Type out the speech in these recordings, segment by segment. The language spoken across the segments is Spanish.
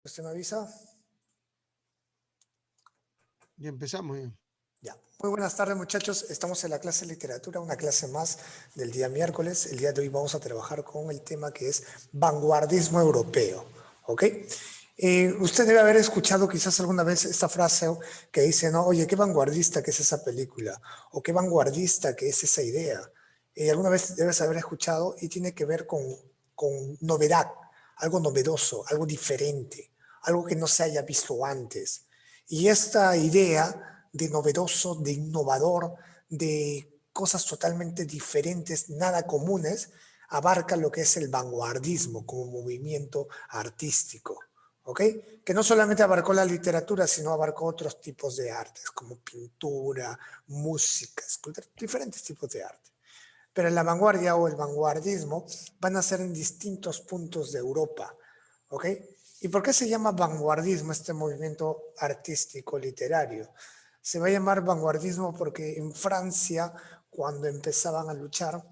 ¿Usted me avisa? Ya empezamos ya. Ya. Muy buenas tardes, muchachos. Estamos en la clase de literatura, una clase más del día miércoles. El día de hoy vamos a trabajar con el tema que es vanguardismo europeo. ¿Ok? Usted debe haber escuchado quizás alguna vez esta frase que dice, no, oye, qué vanguardista que es esa película, o qué vanguardista que es esa idea. Alguna vez debes haber escuchado y tiene que ver con novedad, algo novedoso, algo diferente, algo que no se haya visto antes. Y esta idea de novedoso, de innovador, de cosas totalmente diferentes, nada comunes, abarca lo que es el vanguardismo como movimiento artístico. ¿Ok? Que no solamente abarcó la literatura, sino abarcó otros tipos de artes, como pintura, música, escultura, diferentes tipos de arte. Pero la vanguardia o el vanguardismo van a ser en distintos puntos de Europa. ¿Ok? ¿Y por qué se llama vanguardismo este movimiento artístico literario? Se va a llamar vanguardismo porque en Francia, cuando empezaban a luchar,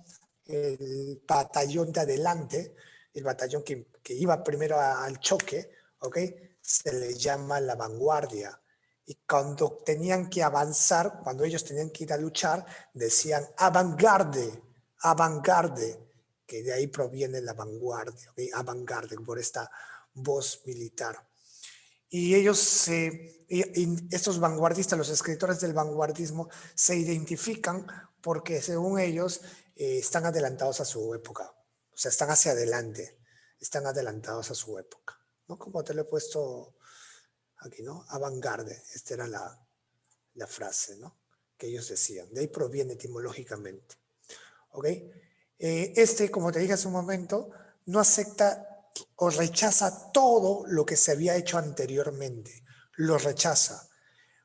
el batallón de adelante, el batallón que iba primero al choque, ¿ok? Se le llama la vanguardia. Y cuando tenían que avanzar, cuando ellos tenían que ir a luchar, decían avant-garde, avant-garde, que de ahí proviene la vanguardia, ¿okay? Avant-garde, por esta voz militar. Y ellos, estos vanguardistas, los escritores del vanguardismo, se identifican porque según ellos están adelantados a su época, o sea, están hacia adelante, están adelantados a su época, ¿no? Como te lo he puesto aquí, ¿no? Avant-garde, esta era la frase, ¿no? Que ellos decían, de ahí proviene etimológicamente, ¿ok? Como te dije hace un momento, no acepta o rechaza todo lo que se había hecho anteriormente. Lo rechaza.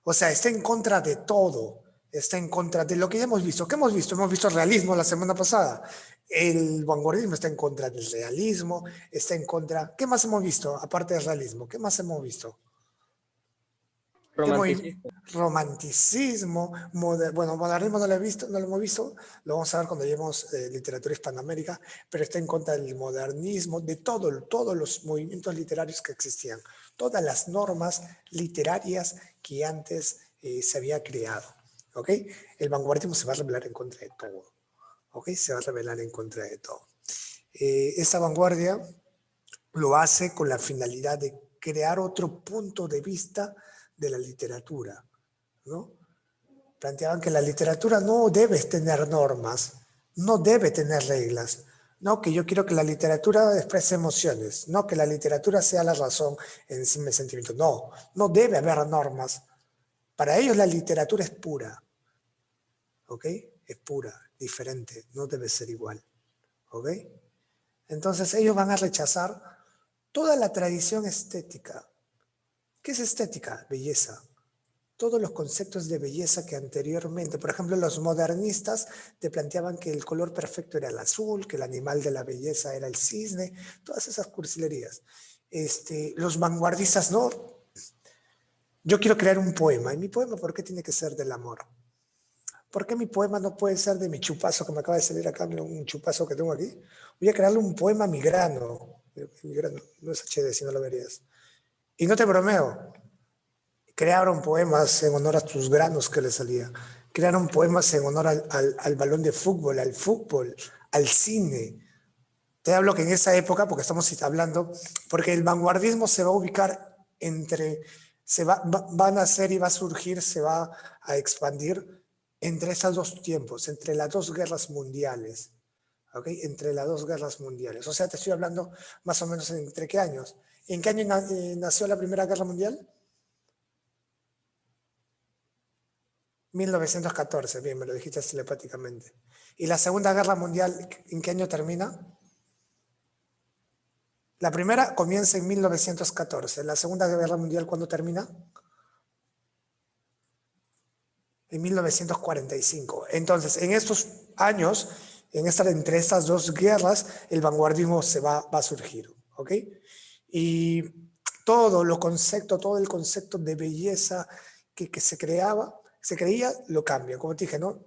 O sea, está en contra de todo. Está en contra de lo que ya hemos visto. ¿Qué hemos visto? Hemos visto realismo la semana pasada. El vanguardismo está en contra del realismo, está en contra... ¿Qué más hemos visto aparte del realismo? ¿Qué más hemos visto? Romanticismo. Romanticismo, bueno, modernismo no lo he visto, no lo hemos visto, lo vamos a ver cuando lleguemos literatura hispanoamérica, pero está en contra del modernismo, de todos los movimientos literarios que existían, todas las normas literarias que antes se había creado, ¿ok? El vanguardismo se va a rebelar en contra de todo, ¿ok? Se va a rebelar en contra de todo. Esta vanguardia lo hace con la finalidad de crear otro punto de vista de la literatura, ¿no? Planteaban que la literatura no debe tener normas, no debe tener reglas, no que yo quiero que la literatura exprese emociones, no que la literatura sea la razón encima del sentimiento, no, no debe haber normas. Para ellos la literatura es pura, ¿ok? Es pura, diferente, no debe ser igual, ¿ok? Entonces ellos van a rechazar toda la tradición estética. ¿Qué es estética? Belleza. Todos los conceptos de belleza que anteriormente, por ejemplo, los modernistas te planteaban que el color perfecto era el azul, que el animal de la belleza era el cisne, todas esas cursilerías. Los vanguardistas no. Yo quiero crear un poema, y mi poema, ¿por qué tiene que ser del amor? ¿Por qué mi poema no puede ser de mi chupazo que me acaba de salir acá, un chupazo que tengo aquí? Voy a crearle un poema a mi grano. Mi grano no es HD, si no lo verías. Y no te bromeo, crearon poemas en honor a tus granos que le salía. Crearon poemas en honor al balón de fútbol, al cine. Te hablo que en esa época, porque estamos hablando, porque el vanguardismo se va a ubicar entre, va a nacer y va a surgir, se va a expandir entre esos dos tiempos, entre las dos guerras mundiales. ¿Ok? Entre las dos guerras mundiales. O sea, te estoy hablando más o menos entre qué años. ¿En qué año nació la Primera Guerra Mundial? 1914, bien, me lo dijiste telepáticamente. ¿Y la Segunda Guerra Mundial en qué año termina? La primera comienza en 1914. ¿La Segunda Guerra Mundial cuándo termina? En 1945. Entonces, en estos años, entre estas dos guerras, el vanguardismo va a surgir. ¿Ok? Y todo el concepto de belleza que se creía, lo cambia. Como te dije, ¿no?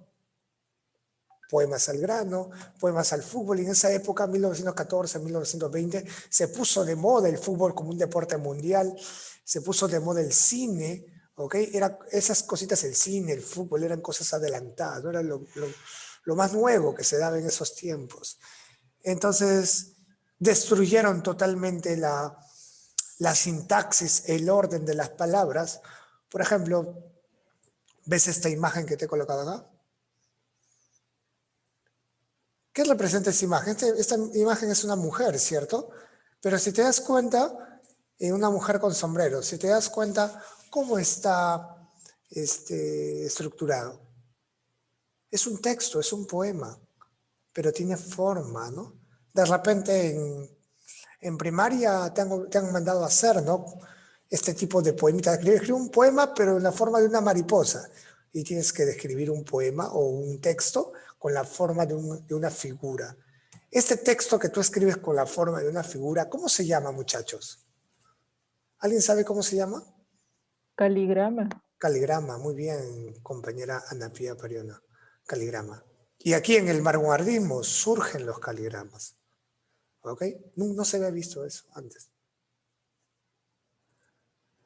poemas al grano, poemas al fútbol. Y en esa época, 1914, 1920, se puso de moda el fútbol como un deporte mundial, se puso de moda el cine, ¿ok? Esas cositas, el cine, el fútbol, eran cosas adelantadas, ¿no? Era lo más nuevo que se daba en esos tiempos. Entonces, destruyeron totalmente la sintaxis, el orden de las palabras. Por ejemplo, ¿ves esta imagen que te he colocado acá? ¿Qué representa esta imagen? Esta imagen es una mujer, ¿cierto? Pero si te das cuenta, una mujer con sombrero, si te das cuenta cómo está estructurado. Es un texto, es un poema, pero tiene forma, ¿no? De repente en primaria te han mandado a hacer, ¿no? Este tipo de poemita. Escribir un poema, pero en la forma de una mariposa. Y tienes que describir un poema o un texto con la forma de una figura. Este texto que tú escribes con la forma de una figura, ¿cómo se llama, muchachos? ¿Alguien sabe cómo se llama? Caligrama. Caligrama, muy bien, compañera Ana Pía Pariona. Caligrama. Y aquí en el vanguardismo surgen los caligramas. ¿Ok? No se había visto eso antes.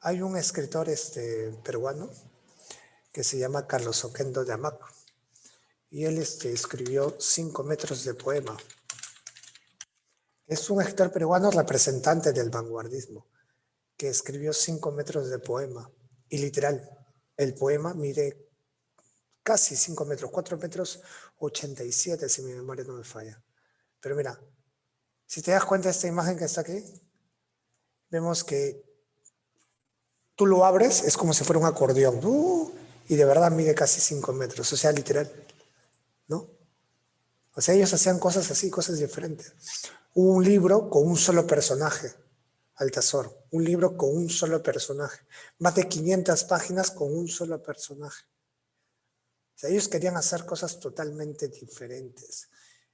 Hay un escritor peruano que se llama Carlos Oquendo de Amaco. Y él escribió 5 metros de poema. Es un escritor peruano representante del vanguardismo, que escribió 5 metros de poema. Y literal, el poema mide casi 5 metros, 4 metros 87, si mi memoria no me falla. Pero mira, si te das cuenta de esta imagen que está aquí, vemos que tú lo abres, es como si fuera un acordeón. Y de verdad mide casi 5 metros, o sea, literal, ¿no? O sea, ellos hacían cosas así, cosas diferentes. Hubo un libro con un solo personaje, Altazor. Un libro con un solo personaje. Más de 500 páginas con un solo personaje. O sea, ellos querían hacer cosas totalmente diferentes.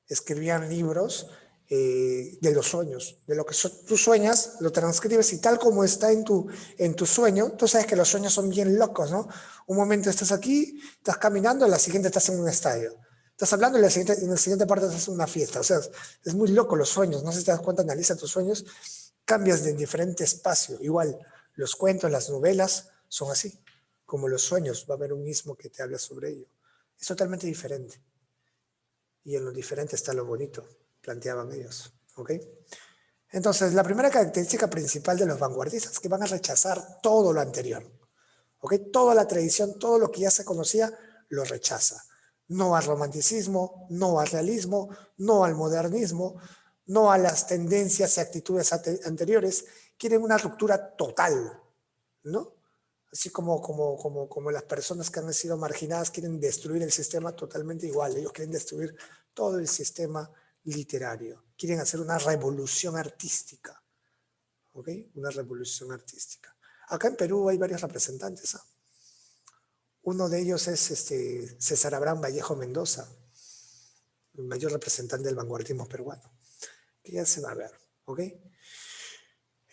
Escribían libros de los sueños, de lo que tú sueñas, lo transcribes y tal como está en tu sueño, tú sabes que los sueños son bien locos, ¿no? Un momento estás aquí, estás caminando, en la siguiente estás en un estadio. Estás hablando y en la siguiente parte estás en una fiesta. O sea, es muy loco los sueños. No sé si te das cuenta, analiza tus sueños, cambias de diferente espacio. Igual, los cuentos, las novelas son así, como los sueños. Va a haber un mismo que te habla sobre ello. Es totalmente diferente. Y en lo diferente está lo bonito, planteaban ellos. ¿Ok? Entonces, la primera característica principal de los vanguardistas es que van a rechazar todo lo anterior. ¿Ok? Toda la tradición, todo lo que ya se conocía, lo rechaza. No al romanticismo, no al realismo, no al modernismo, no a las tendencias y actitudes anteriores. Quieren una ruptura total, ¿no? Así como las personas que han sido marginadas quieren destruir el sistema totalmente igual. Ellos quieren destruir todo el sistema literario. Quieren hacer una revolución artística. ¿Ok? Una revolución artística. Acá en Perú hay varios representantes. ¿Ah? Uno de ellos es César Abraham Vallejo Mendoza, el mayor representante del vanguardismo peruano. Que ya se va a ver. ¿Ok?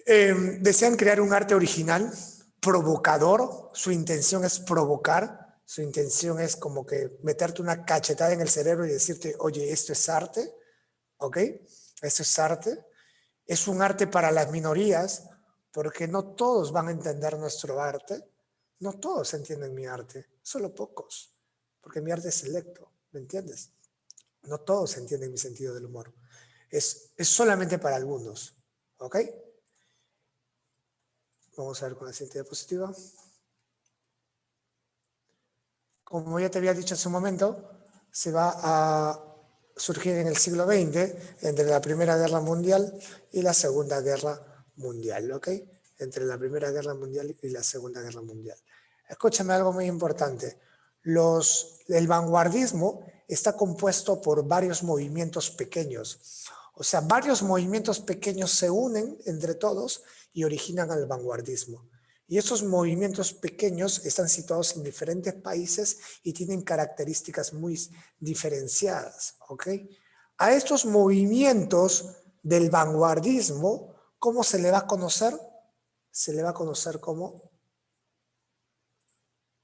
Desean crear un arte original, provocador, su intención es provocar, su intención es como que meterte una cachetada en el cerebro y decirte, oye, esto es arte, ¿ok? Esto es arte. Es un arte para las minorías, porque no todos van a entender nuestro arte, no todos entienden mi arte, solo pocos, porque mi arte es selecto, ¿me entiendes? No todos entienden mi sentido del humor, es solamente para algunos, ¿ok? Vamos a ver con la siguiente diapositiva. Como ya te había dicho hace un momento, se va a surgir en el siglo XX, entre la Primera Guerra Mundial y la Segunda Guerra Mundial, ¿ok? Entre la Primera Guerra Mundial y la Segunda Guerra Mundial. Escúchame algo muy importante. El vanguardismo está compuesto por varios movimientos pequeños. O sea, varios movimientos pequeños se unen entre todos y originan al vanguardismo. Y esos movimientos pequeños están situados en diferentes países y tienen características muy diferenciadas, ¿ok? A estos movimientos del vanguardismo, ¿cómo se le va a conocer? Se le va a conocer como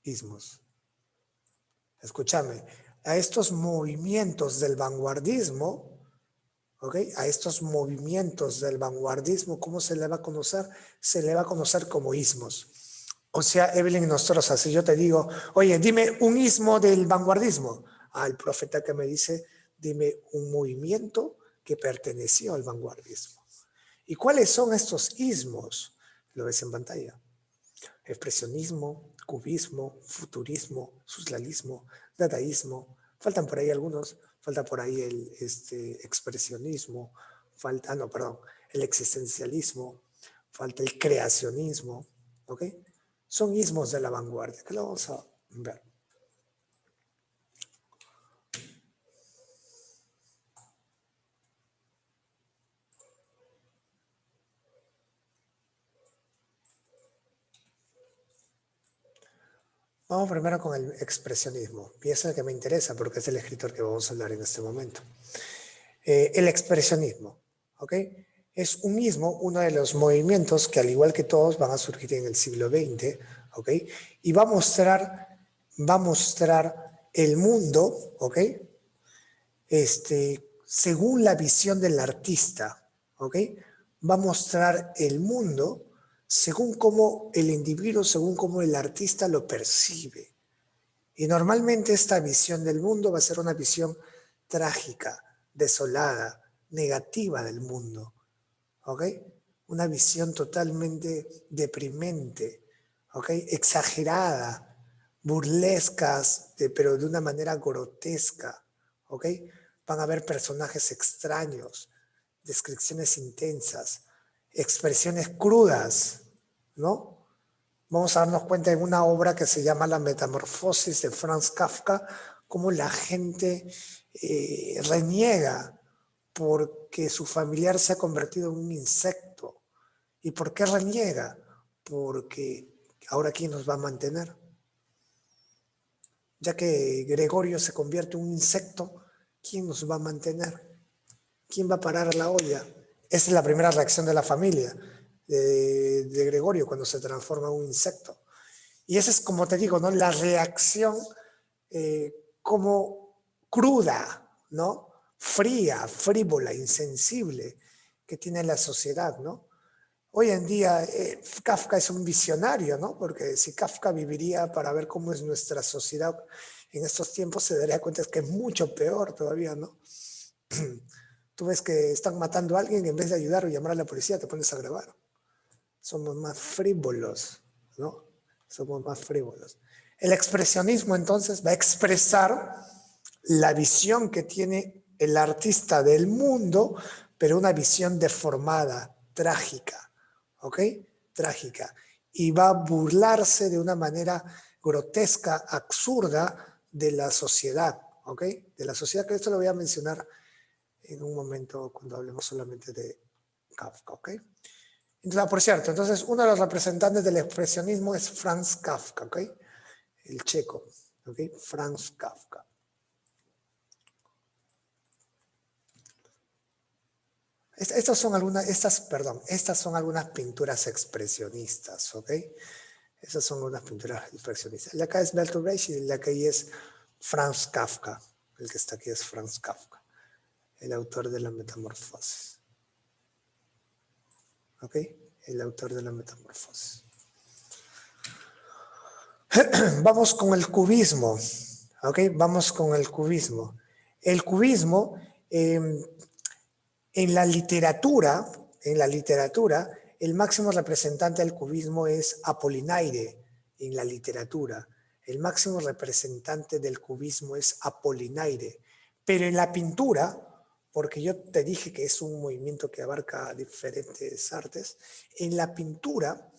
ismos. Escúchame, a estos movimientos del vanguardismo, ¿ok? A estos movimientos del vanguardismo, ¿cómo se le va a conocer? Se le va a conocer como ismos. O sea, Evelyn Nostroza, si yo te digo, oye, dime un ismo del vanguardismo. Al profeta que me dice, dime un movimiento que perteneció al vanguardismo. ¿Y cuáles son estos ismos? Lo ves en pantalla. Expresionismo, cubismo, futurismo, surrealismo, dadaísmo. Faltan por ahí algunos. Falta por ahí el expresionismo. Falta, no, perdón, el existencialismo. Falta el creacionismo. ¿Ok? Son ismos de la vanguardia, que lo vamos a ver. Vamos primero con el expresionismo, y es el que me interesa porque es el escritor que vamos a hablar en este momento. El expresionismo, ¿ok? Es un ismo, uno de los movimientos que al igual que todos van a surgir en el siglo XX, ¿ok? Y va a mostrar el mundo, ¿ok? Según la visión del artista, ¿ok? Va a mostrar el mundo según cómo el individuo, según cómo el artista lo percibe. Y normalmente esta visión del mundo va a ser una visión trágica, desolada, negativa del mundo, ¿ok? Una visión totalmente deprimente, ¿ok? Exagerada, burlescas, pero de una manera grotesca, ¿ok? Van a haber personajes extraños, descripciones intensas, expresiones crudas, ¿no? Vamos a darnos cuenta en una obra que se llama La Metamorfosis de Franz Kafka, cómo la gente reniega porque su familiar se ha convertido en un insecto. ¿Y por qué reniega? Porque ahora ¿quién nos va a mantener? Ya que Gregorio se convierte en un insecto, ¿quién nos va a mantener? ¿Quién va a parar la olla? Esa es la primera reacción de la familia de Gregorio cuando se transforma en un insecto. Y esa es, como te digo, ¿no? La reacción como cruda, ¿no? Fría, frívola, insensible que tiene la sociedad, ¿no? Hoy en día Kafka es un visionario, ¿no? Porque si Kafka viviría para ver cómo es nuestra sociedad en estos tiempos, se daría cuenta que es mucho peor todavía, ¿no? Tú ves que están matando a alguien y en vez de ayudar o llamar a la policía te pones a grabar. Somos más frívolos, ¿no? Somos más frívolos. El expresionismo entonces va a expresar la visión que tiene el artista del mundo, pero una visión deformada, trágica, ¿ok? Trágica. Y va a burlarse de una manera grotesca, absurda de la sociedad, ¿ok? De la sociedad, que esto lo voy a mencionar en un momento cuando hablemos solamente de Kafka, ¿ok? Entonces, por cierto, entonces uno de los representantes del expresionismo es Franz Kafka, ¿ok? El checo, ¿ok? Franz Kafka. Estas son algunas pinturas expresionistas, ¿ok? Estas son unas pinturas expresionistas. La acá es Bertolt Brecht y la que ahí es Franz Kafka. El que está aquí es Franz Kafka, el autor de la Metamorfosis. ¿Ok? El autor de la Metamorfosis. Vamos con el cubismo, ¿ok? Vamos con el cubismo. El cubismo, en la literatura, el máximo representante del cubismo es Apollinaire en la literatura. El máximo representante del cubismo es Apollinaire. Pero en la pintura, porque yo te dije que es un movimiento que abarca diferentes artes, en la pintura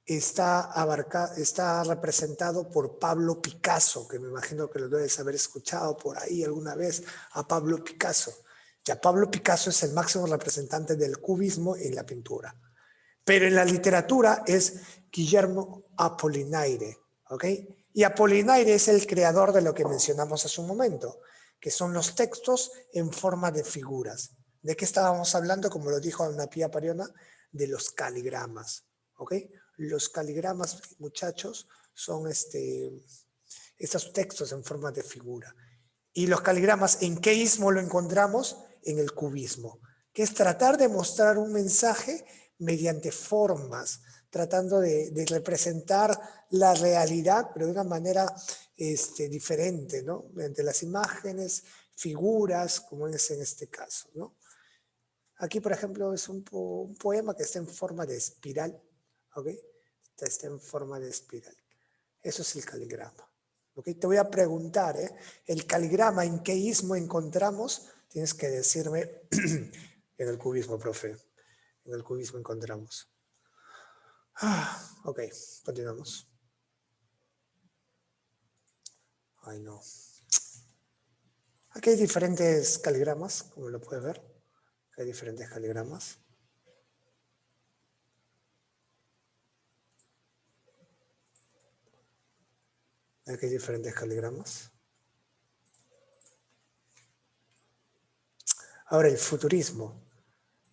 está representado por Pablo Picasso, que me imagino que lo debes haber escuchado por ahí alguna vez, a Pablo Picasso. Ya Pablo Picasso es el máximo representante del cubismo en la pintura. Pero en la literatura es Guillermo Apollinaire, ¿ok? Y Apollinaire es el creador de lo que mencionamos hace un momento, que son los textos en forma de figuras. ¿De qué estábamos hablando? Como lo dijo Ana Pía Pariona, de los caligramas, ¿ok? Los caligramas, muchachos, son estos textos en forma de figura. Y los caligramas, ¿en qué ismo lo encontramos? En el cubismo, que es tratar de mostrar un mensaje mediante formas, tratando de representar la realidad, pero de una manera diferente, ¿no? Mediante las imágenes, figuras, como es en este caso, ¿no? Aquí, por ejemplo, es un poema que está en forma de espiral, ¿ok? Está en forma de espiral. Eso es el caligrama. ¿Ok? Te voy a preguntar, ¿el caligrama en qué ismo encontramos? Tienes que decirme en el cubismo, profe. En el cubismo encontramos. Ok, continuamos. Ay, no. Aquí hay diferentes caligramas, como lo puedes ver. Aquí hay diferentes caligramas. Aquí hay diferentes caligramas. Ahora, el futurismo.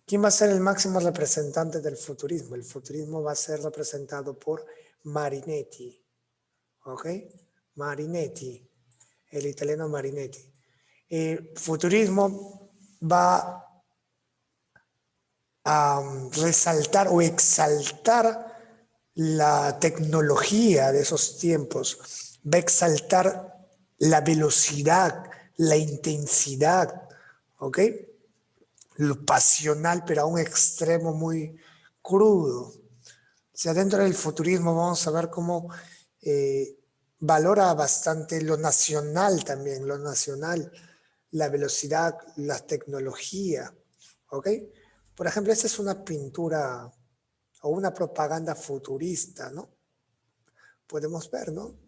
¿Quién va a ser el máximo representante del futurismo? El futurismo va a ser representado por Marinetti. ¿Ok? Marinetti, el italiano Marinetti. Futurismo va a resaltar o exaltar la tecnología de esos tiempos, va a exaltar la velocidad, la intensidad, ¿ok? Lo pasional, pero a un extremo muy crudo. O sea, dentro del futurismo vamos a ver cómo valora bastante lo nacional también, lo nacional, la velocidad, la tecnología, ¿ok? Por ejemplo, esta es una pintura o una propaganda futurista, ¿no? Podemos ver, ¿no?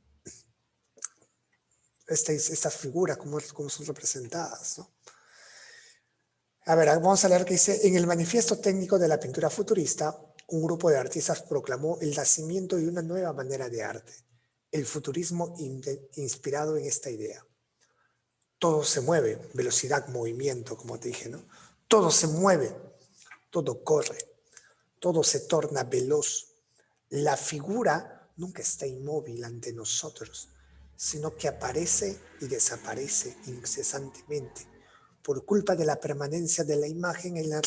Estas figuras, cómo son representadas, ¿no? A ver, vamos a leer que dice, en el manifiesto técnico de la pintura futurista, un grupo de artistas proclamó el nacimiento de una nueva manera de arte, el futurismo inspirado en esta idea. Todo se mueve, velocidad, movimiento, como te dije, ¿no? Todo se mueve, todo corre, todo se torna veloz. La figura nunca está inmóvil ante nosotros, sino que aparece y desaparece incesantemente. Por culpa de la permanencia de la imagen en la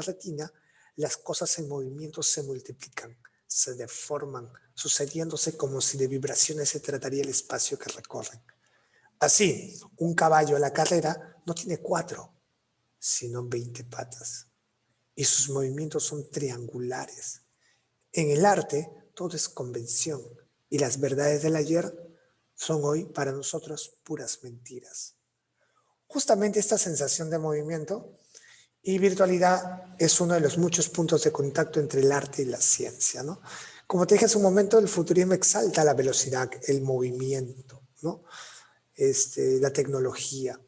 retina, las cosas en movimiento se multiplican, se deforman, sucediéndose como si de vibraciones se trataría el espacio que recorren. Así, un caballo a la carrera no tiene 4, sino 20 patas, y sus movimientos son triangulares. En el arte, todo es convención, y las verdades del ayer son hoy para nosotros puras mentiras. Justamente esta sensación de movimiento y virtualidad es uno de los muchos puntos de contacto entre el arte y la ciencia, ¿no? Como te dije hace un momento, el futurismo exalta la velocidad, el movimiento, ¿no? La tecnología.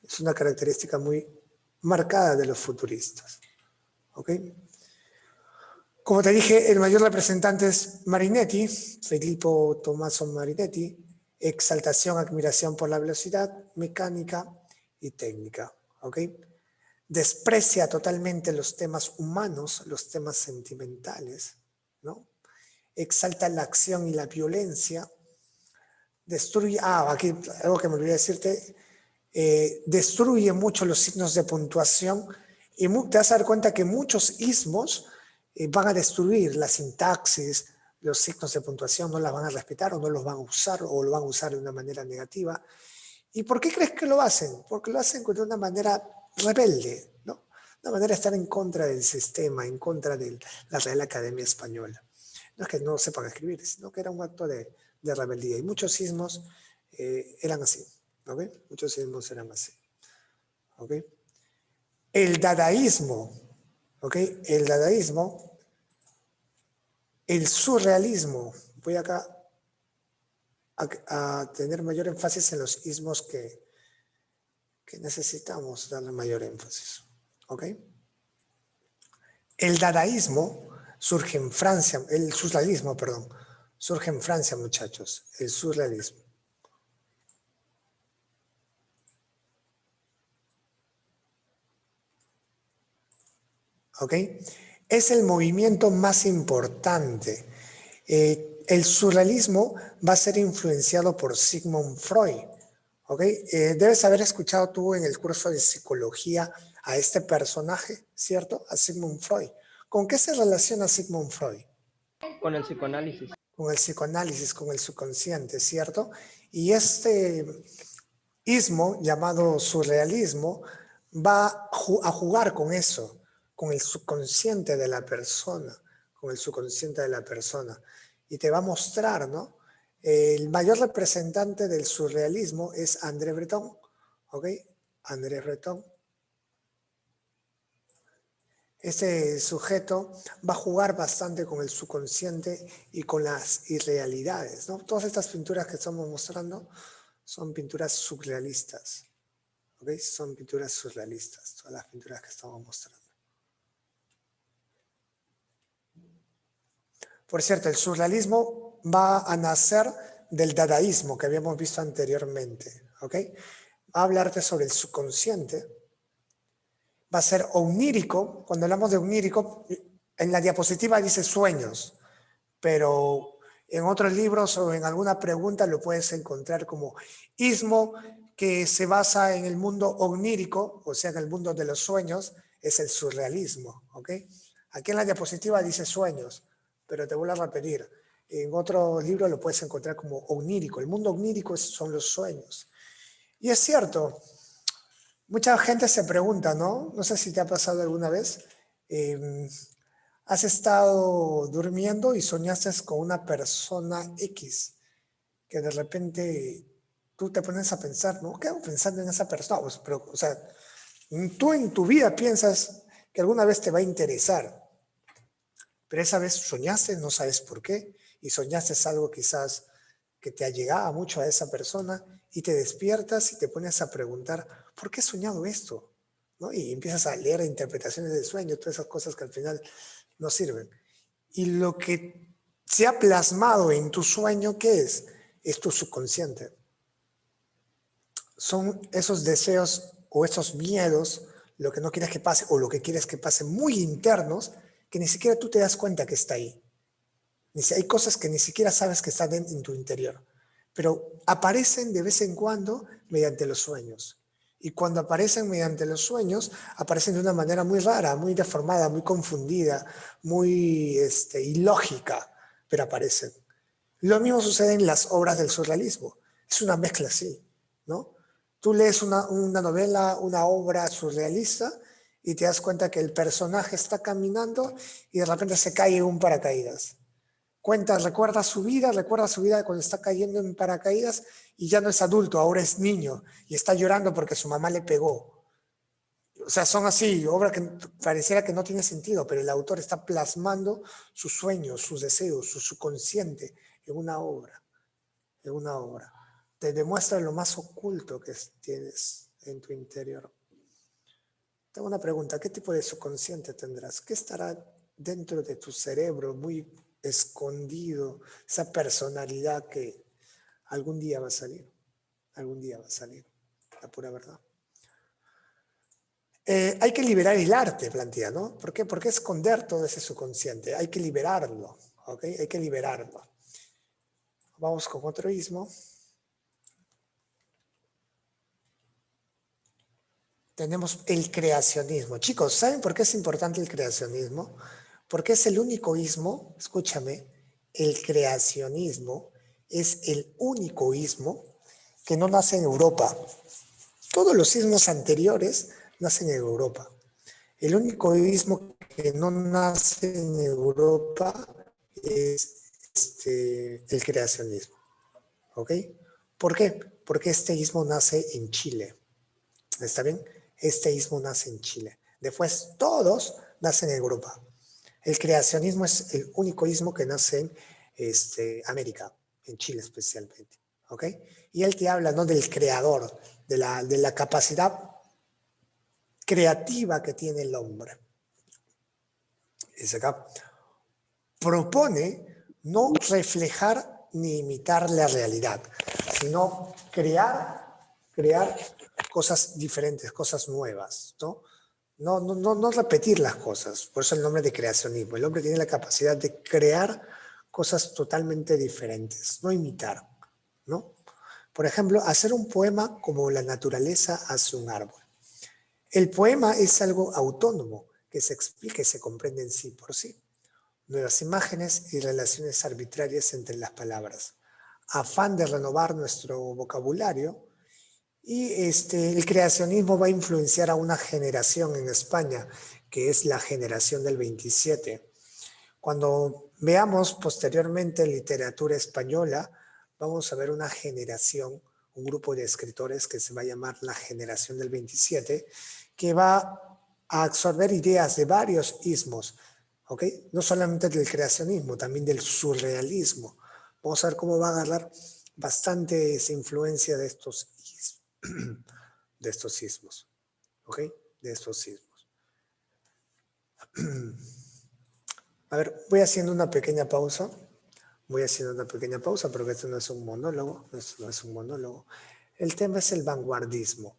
Es una característica muy marcada de los futuristas, ¿ok? Como te dije, el mayor representante es Marinetti, Filippo Tommaso Marinetti, exaltación, admiración por la velocidad, mecánica y técnica, ¿ok? Desprecia totalmente los temas humanos, los temas sentimentales, ¿no? Exalta la acción y la violencia, destruye, aquí algo que me olvidé decirte, destruye mucho los signos de puntuación y te vas a dar cuenta que muchos ismos van a destruir la sintaxis, los signos de puntuación no las van a respetar o no los van a usar o lo van a usar de una manera negativa. ¿Y por qué crees que lo hacen? Porque lo hacen de una manera rebelde, ¿no? Una manera de estar en contra del sistema, en contra de la Real Academia Española. No es que no sepan escribir, sino que era un acto de rebeldía. Y muchos sismos eran así, ¿ok? Muchos sismos eran así, ¿ok? El dadaísmo, ¿ok? El dadaísmo, el surrealismo. Voy acá a tener mayor énfasis en los ismos que necesitamos darle mayor énfasis, ¿ok? El dadaísmo surge en Francia, el surrealismo, perdón, surge en Francia, muchachos, el surrealismo. ¿Ok? Es el movimiento más importante. El surrealismo va a ser influenciado por Sigmund Freud, ¿Ok? Debes haber escuchado tú en el curso de psicología a este personaje, ¿cierto? A Sigmund Freud. ¿Con qué se relaciona Sigmund Freud? Con el psicoanálisis. Con el psicoanálisis, con el subconsciente, ¿cierto? Y este ismo llamado surrealismo va a jugar con eso, con el subconsciente de la persona, con el subconsciente de la persona. Y te va a mostrar, ¿no? El mayor representante del surrealismo es André Breton, ¿ok? André Breton. Este sujeto va a jugar bastante con el subconsciente y con las irrealidades, ¿no? Todas estas pinturas que estamos mostrando son pinturas surrealistas, ¿ok? Son pinturas surrealistas, todas las pinturas que estamos mostrando. Por cierto, el surrealismo va a nacer del dadaísmo que habíamos visto anteriormente, ¿ok? Va a hablarte sobre el subconsciente. Va a ser onírico. Cuando hablamos de onírico, en la diapositiva dice sueños, pero en otros libros o en alguna pregunta lo puedes encontrar como ismo, que se basa en el mundo onírico, o sea, en el mundo de los sueños, es el surrealismo, ¿ok? Aquí en la diapositiva dice sueños, pero te vuelvo a repetir, en otro libro lo puedes encontrar como onírico. El mundo onírico son los sueños. Y es cierto, mucha gente se pregunta, ¿no? No sé si te ha pasado alguna vez. Has estado durmiendo y soñaste con una persona X, que de repente tú te pones a pensar, ¿no? ¿Qué hago pensando en esa persona? Pues, pero, o sea, tú en tu vida piensas que alguna vez te va a interesar, pero esa vez soñaste, no sabes por qué, y soñaste algo quizás que te allegaba mucho a esa persona y te despiertas y te pones a preguntar, ¿por qué he soñado esto? ¿No? Y empiezas a leer interpretaciones del sueño, todas esas cosas que al final no sirven. Y lo que se ha plasmado en tu sueño, ¿qué es? Es tu subconsciente. Son esos deseos o esos miedos, lo que no quieres que pase o lo que quieres que pase, muy internos, que ni siquiera tú te das cuenta que está ahí. Hay cosas que ni siquiera sabes que están en tu interior, pero aparecen de vez en cuando mediante los sueños. Y cuando aparecen mediante los sueños, aparecen de una manera muy rara, muy deformada, muy confundida, muy ilógica, pero aparecen. Lo mismo sucede en las obras del surrealismo. Es una mezcla así, ¿no? Tú lees una novela, una obra surrealista y te das cuenta que el personaje está caminando y de repente se cae en un paracaídas. Recuerda su vida cuando está cayendo en paracaídas y ya no es adulto, ahora es niño y está llorando porque su mamá le pegó. O sea, son así, obras que pareciera que no tiene sentido, pero el autor está plasmando sus sueños, sus deseos, su subconsciente en una obra, en una obra. Te demuestra lo más oculto que tienes en tu interior. Tengo una pregunta, ¿qué tipo de subconsciente tendrás? ¿Qué estará dentro de tu cerebro muy escondido, esa personalidad que algún día va a salir? Algún día va a salir, la pura verdad. Hay que liberar el arte, plantea, ¿no? ¿Por qué? Porque esconder todo ese subconsciente. Hay que liberarlo, ¿ok? Hay que liberarlo. Vamos con otro ismo. Tenemos el creacionismo. Chicos, ¿saben por qué es importante el creacionismo? Porque es el único ismo, escúchame, el creacionismo es el único ismo que no nace en Europa. Todos los ismos anteriores nacen en Europa. El único ismo que no nace en Europa es el creacionismo. ¿Ok? ¿Por qué? Porque este ismo nace en Chile. ¿Está bien? Este ismo nace en Chile. Después todos nacen en Europa. El creacionismo es el único ismo que nace en América, en Chile especialmente. ¿Ok? Y él te habla, ¿no?, del creador, de la capacidad creativa que tiene el hombre. Dice acá, propone no reflejar ni imitar la realidad, sino crear cosas diferentes, cosas nuevas, ¿no? No repetir las cosas, por eso el nombre de creacionismo. El hombre tiene la capacidad de crear cosas totalmente diferentes, no imitar, ¿no? Por ejemplo, hacer un poema como la naturaleza hace un árbol. El poema es algo autónomo que se explica y se comprende en sí por sí. Nuevas imágenes y relaciones arbitrarias entre las palabras. Afán de renovar nuestro vocabulario. Y el creacionismo va a influenciar a una generación en España, que es la generación del 27. Cuando veamos posteriormente literatura española, vamos a ver una generación, un grupo de escritores que se va a llamar la generación del 27, que va a absorber ideas de varios ismos, ¿ok? No solamente del creacionismo, también del surrealismo. Vamos a ver cómo va a agarrar bastante esa influencia de estos ismos, ¿ok? De estos ismos. A ver, voy haciendo una pequeña pausa. Voy haciendo una pequeña pausa porque esto no es un monólogo. Esto no es un monólogo. El tema es el vanguardismo.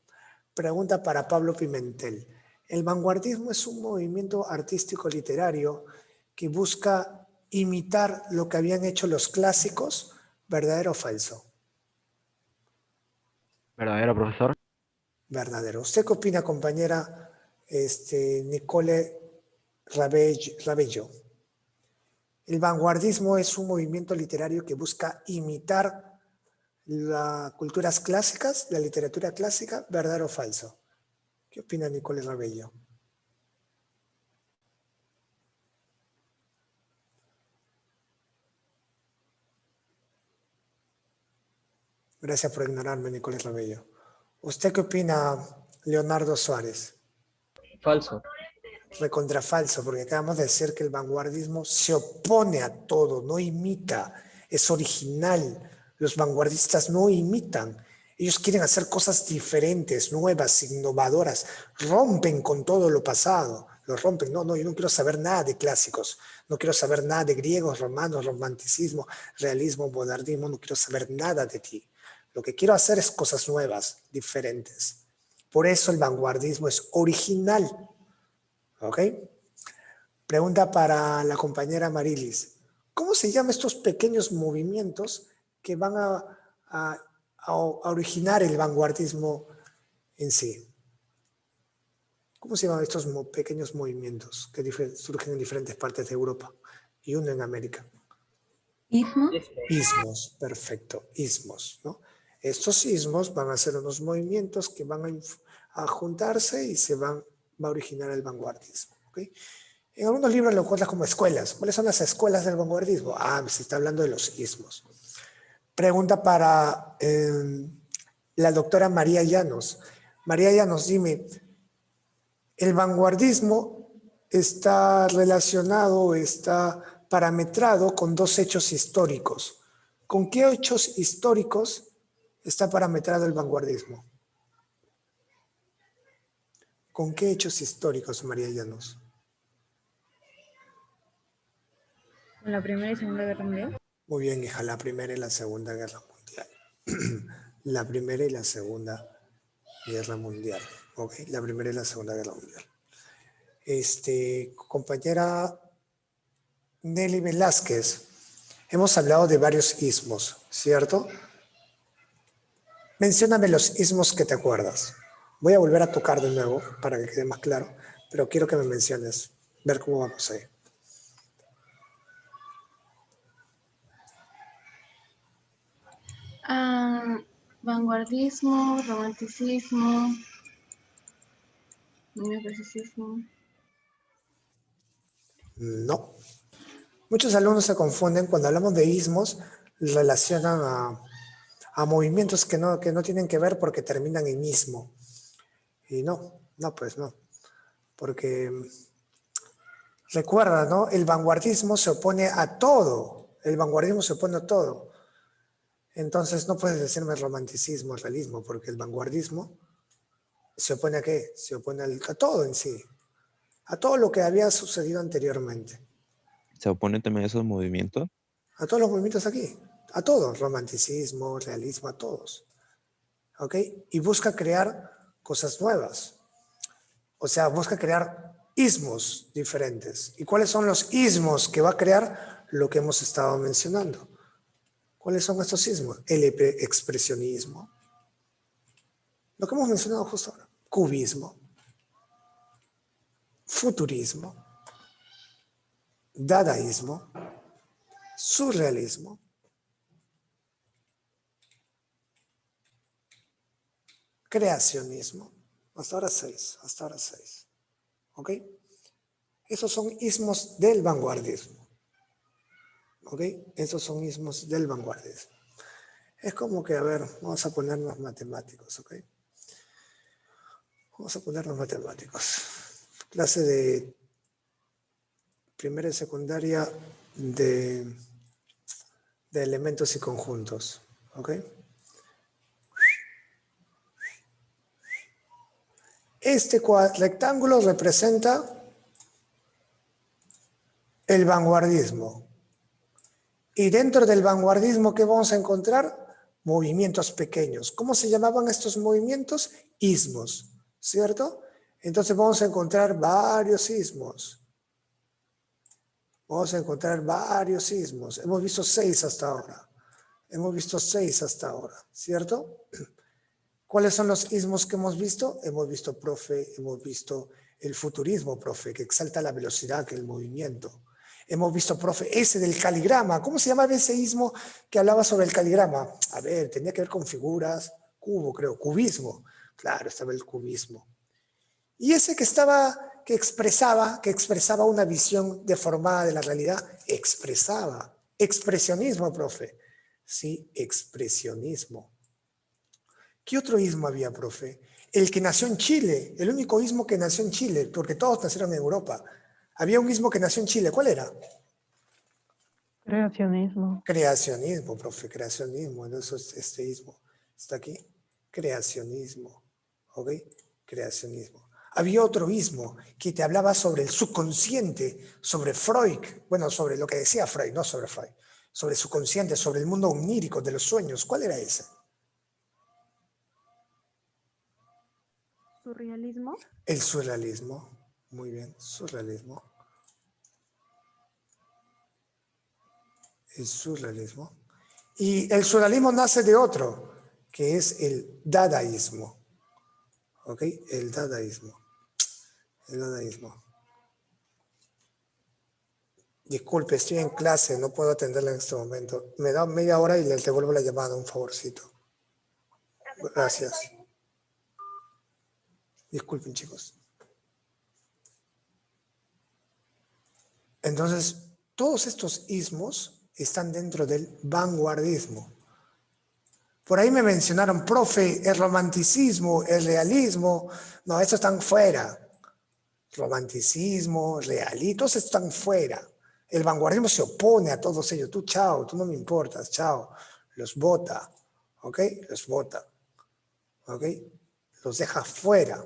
Pregunta para Pablo Pimentel. El vanguardismo es un movimiento artístico literario que busca imitar lo que habían hecho los clásicos, ¿verdadero o falso? ¿Verdadero, profesor? Verdadero. ¿Usted qué opina, compañera Nicole Rabello? El vanguardismo es un movimiento literario que busca imitar las culturas clásicas, la literatura clásica, ¿verdadero o falso? ¿Qué opina Nicole Rabello? Gracias por ignorarme, Nicole Rabello. ¿Usted qué opina, Leonardo Suárez? Falso. Recontra falso, porque acabamos de decir que el vanguardismo se opone a todo, no imita, es original. Los vanguardistas no imitan. Ellos quieren hacer cosas diferentes, nuevas, innovadoras. Rompen con todo lo pasado. Lo rompen. No, yo no quiero saber nada de clásicos. No quiero saber nada de griegos, romanos, romanticismo, realismo, modernismo. No quiero saber nada de ti. Lo que quiero hacer es cosas nuevas, diferentes. Por eso el vanguardismo es original. ¿Ok? Pregunta para la compañera Marilis. ¿Cómo se llaman estos pequeños movimientos que van a originar el vanguardismo en sí? ¿Cómo se llaman estos pequeños movimientos que surgen en diferentes partes de Europa y uno en América? ¿Ismo? Ismos, perfecto, ismos, ¿no? Estos ismos van a ser unos movimientos que van a juntarse y va a originar el vanguardismo, ¿ok? En algunos libros lo encuentras como escuelas. ¿Cuáles son las escuelas del vanguardismo? Se está hablando de los ismos. Pregunta para la doctora María Llanos. María Llanos, dime, ¿el vanguardismo está relacionado, está parametrado con dos hechos históricos? ¿Con qué hechos históricos está parametrado el vanguardismo? ¿Con qué hechos históricos, María Llanos? ¿En la Primera y Segunda Guerra Mundial? Muy bien, hija, la Primera y la Segunda Guerra Mundial. La Primera y la Segunda Guerra Mundial. Ok, la Primera y la Segunda Guerra Mundial. Compañera Nelly Velázquez, hemos hablado de varios ismos, ¿cierto? Mencióname los ismos que te acuerdas. Voy a volver a tocar de nuevo para que quede más claro, pero quiero que me menciones, ver cómo vamos ahí. Vanguardismo, romanticismo, neoclasicismo. No. Muchos alumnos se confunden cuando hablamos de ismos, relacionan a movimientos que no tienen que ver porque terminan en ismo. Y pues no. Porque recuerda, ¿no? El vanguardismo se opone a todo. El vanguardismo se opone a todo. Entonces no puedes decirme romanticismo, realismo, porque el vanguardismo se opone a qué? Se opone a todo en sí. A todo lo que había sucedido anteriormente. ¿Se oponen también a esos movimientos? A todos los movimientos aquí. A todos. Romanticismo, realismo, a todos. ¿Ok? Y busca crear cosas nuevas. O sea, busca crear ismos diferentes. ¿Y cuáles son los ismos que va a crear? Lo que hemos estado mencionando. ¿Cuáles son estos ismos? El expresionismo. Lo que hemos mencionado justo ahora. Cubismo. Futurismo. Dadaísmo. Surrealismo. Creacionismo. Hasta ahora 6. Hasta ahora 6. ¿Ok? Esos son ismos del vanguardismo. ¿Ok? Esos son ismos del vanguardismo. Es como que, a ver, vamos a ponernos matemáticos, ¿ok? Vamos a ponernos matemáticos. Clase de primera y secundaria de elementos y conjuntos, ¿ok? Este rectángulo representa el vanguardismo. Y dentro del vanguardismo, ¿qué vamos a encontrar? Movimientos pequeños. ¿Cómo se llamaban estos movimientos? Ismos, ¿cierto? Entonces vamos a encontrar varios ismos. Vamos a encontrar varios ismos. Hemos visto 6 hasta ahora. Hemos visto 6 hasta ahora, ¿cierto? ¿Cuáles son los ismos que hemos visto? Hemos visto, profe, hemos visto el futurismo, profe, que exalta la velocidad, el movimiento. Hemos visto, profe, ese del caligrama. ¿Cómo se llamaba ese ismo que hablaba sobre el caligrama? A ver, tenía que ver con figuras, cubo, creo, cubismo. Claro, estaba el cubismo. Y ese que expresaba una visión deformada de la realidad, expresionismo, profe. Sí, expresionismo. ¿Qué otro ismo había, profe? El que nació en Chile, el único ismo que nació en Chile, porque todos nacieron en Europa. Había un ismo que nació en Chile, ¿cuál era? Creacionismo. Creacionismo, profe, creacionismo. Entonces, este ismo está aquí. Creacionismo, ¿ok? Creacionismo. Había otro ismo que te hablaba sobre el subconsciente, sobre Freud, bueno, sobre lo que decía Freud, no sobre Freud, sobre el subconsciente, sobre el mundo onírico de los sueños. ¿Cuál era ese? ¿Surrealismo? El surrealismo. Muy bien, surrealismo. El surrealismo. Y el surrealismo nace de otro, que es el dadaísmo. ¿Ok? El dadaísmo. El dadaísmo. Disculpe, estoy en clase, no puedo atenderla en este momento. Me da media hora y les devuelvo la llamada, un favorcito. Gracias. Disculpen, chicos. Entonces, todos estos ismos están dentro del vanguardismo. Por ahí me mencionaron, profe, el romanticismo, el realismo. No, estos están fuera. Romanticismo, realismo, todos están fuera. El vanguardismo se opone a todos ellos. Tú, chao, tú no me importas, chao. Los vota, ¿ok? Los vota, ¿ok? Los deja fuera.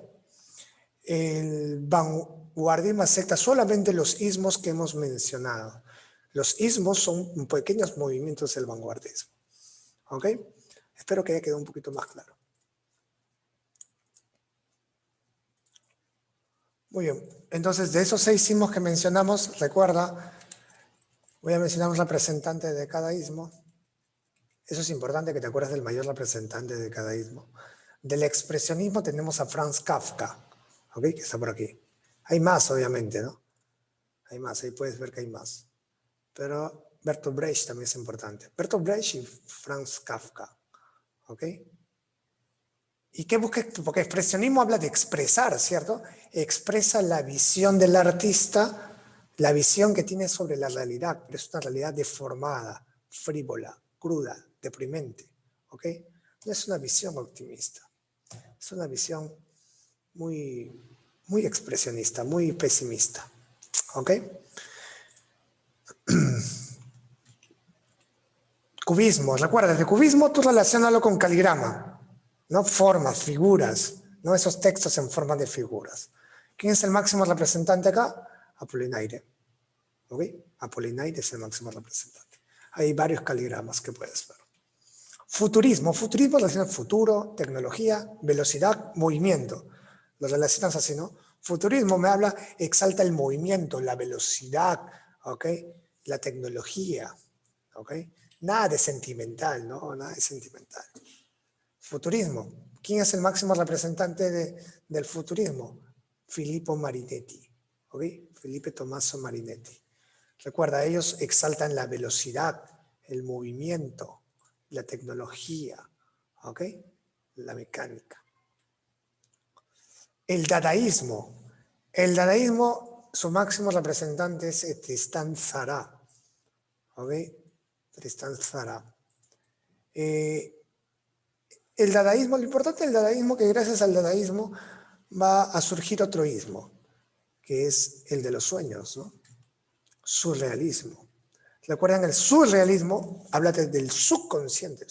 El vanguardismo acepta solamente los ismos que hemos mencionado. Los ismos son pequeños movimientos del vanguardismo. ¿Ok? Espero que haya quedado un poquito más claro. Muy bien. Entonces, de esos 6 ismos que mencionamos, recuerda, voy a mencionar un representante de cada ismo. Eso es importante que te acuerdes del mayor representante de cada ismo. Del expresionismo tenemos a Franz Kafka. ¿Ok? Que está por aquí. Hay más, obviamente, ¿no? Hay más, ahí puedes ver que hay más. Pero Bertolt Brecht también es importante. Bertolt Brecht y Franz Kafka. ¿Ok? ¿Y qué busca? Porque expresionismo habla de expresar, ¿cierto? Expresa la visión del artista, la visión que tiene sobre la realidad, pero es una realidad deformada, frívola, cruda, deprimente. ¿Ok? No es una visión optimista. Es una visión muy expresionista, muy pesimista. ¿Ok? Cubismo. Recuerda, cubismo tú relaciónalo con caligrama. No formas, figuras. No esos textos en forma de figuras. ¿Quién es el máximo representante acá? Apollinaire. ¿Ok? Apollinaire es el máximo representante. Hay varios caligramas que puedes ver. Futurismo. Futurismo relaciona futuro, tecnología, velocidad, movimiento. Lo relacionas así, ¿no? Futurismo me habla, exalta el movimiento, la velocidad, ¿ok? La tecnología, ¿ok? Nada de sentimental, ¿no? Nada de sentimental. Futurismo. ¿Quién es el máximo representante del futurismo? Filippo Marinetti, ¿ok? Felipe Tommaso Marinetti. Recuerda, ellos exaltan la velocidad, el movimiento, la tecnología, ¿ok? La mecánica. El dadaísmo. El dadaísmo, su máximo representante es Tristan Tzara, ¿ok? Tristan Tzara. El dadaísmo, lo importante del dadaísmo, que gracias al dadaísmo va a surgir otro ismo, que es el de los sueños, ¿no? Surrealismo. ¿Recuerdan el surrealismo? Háblate del subconsciente,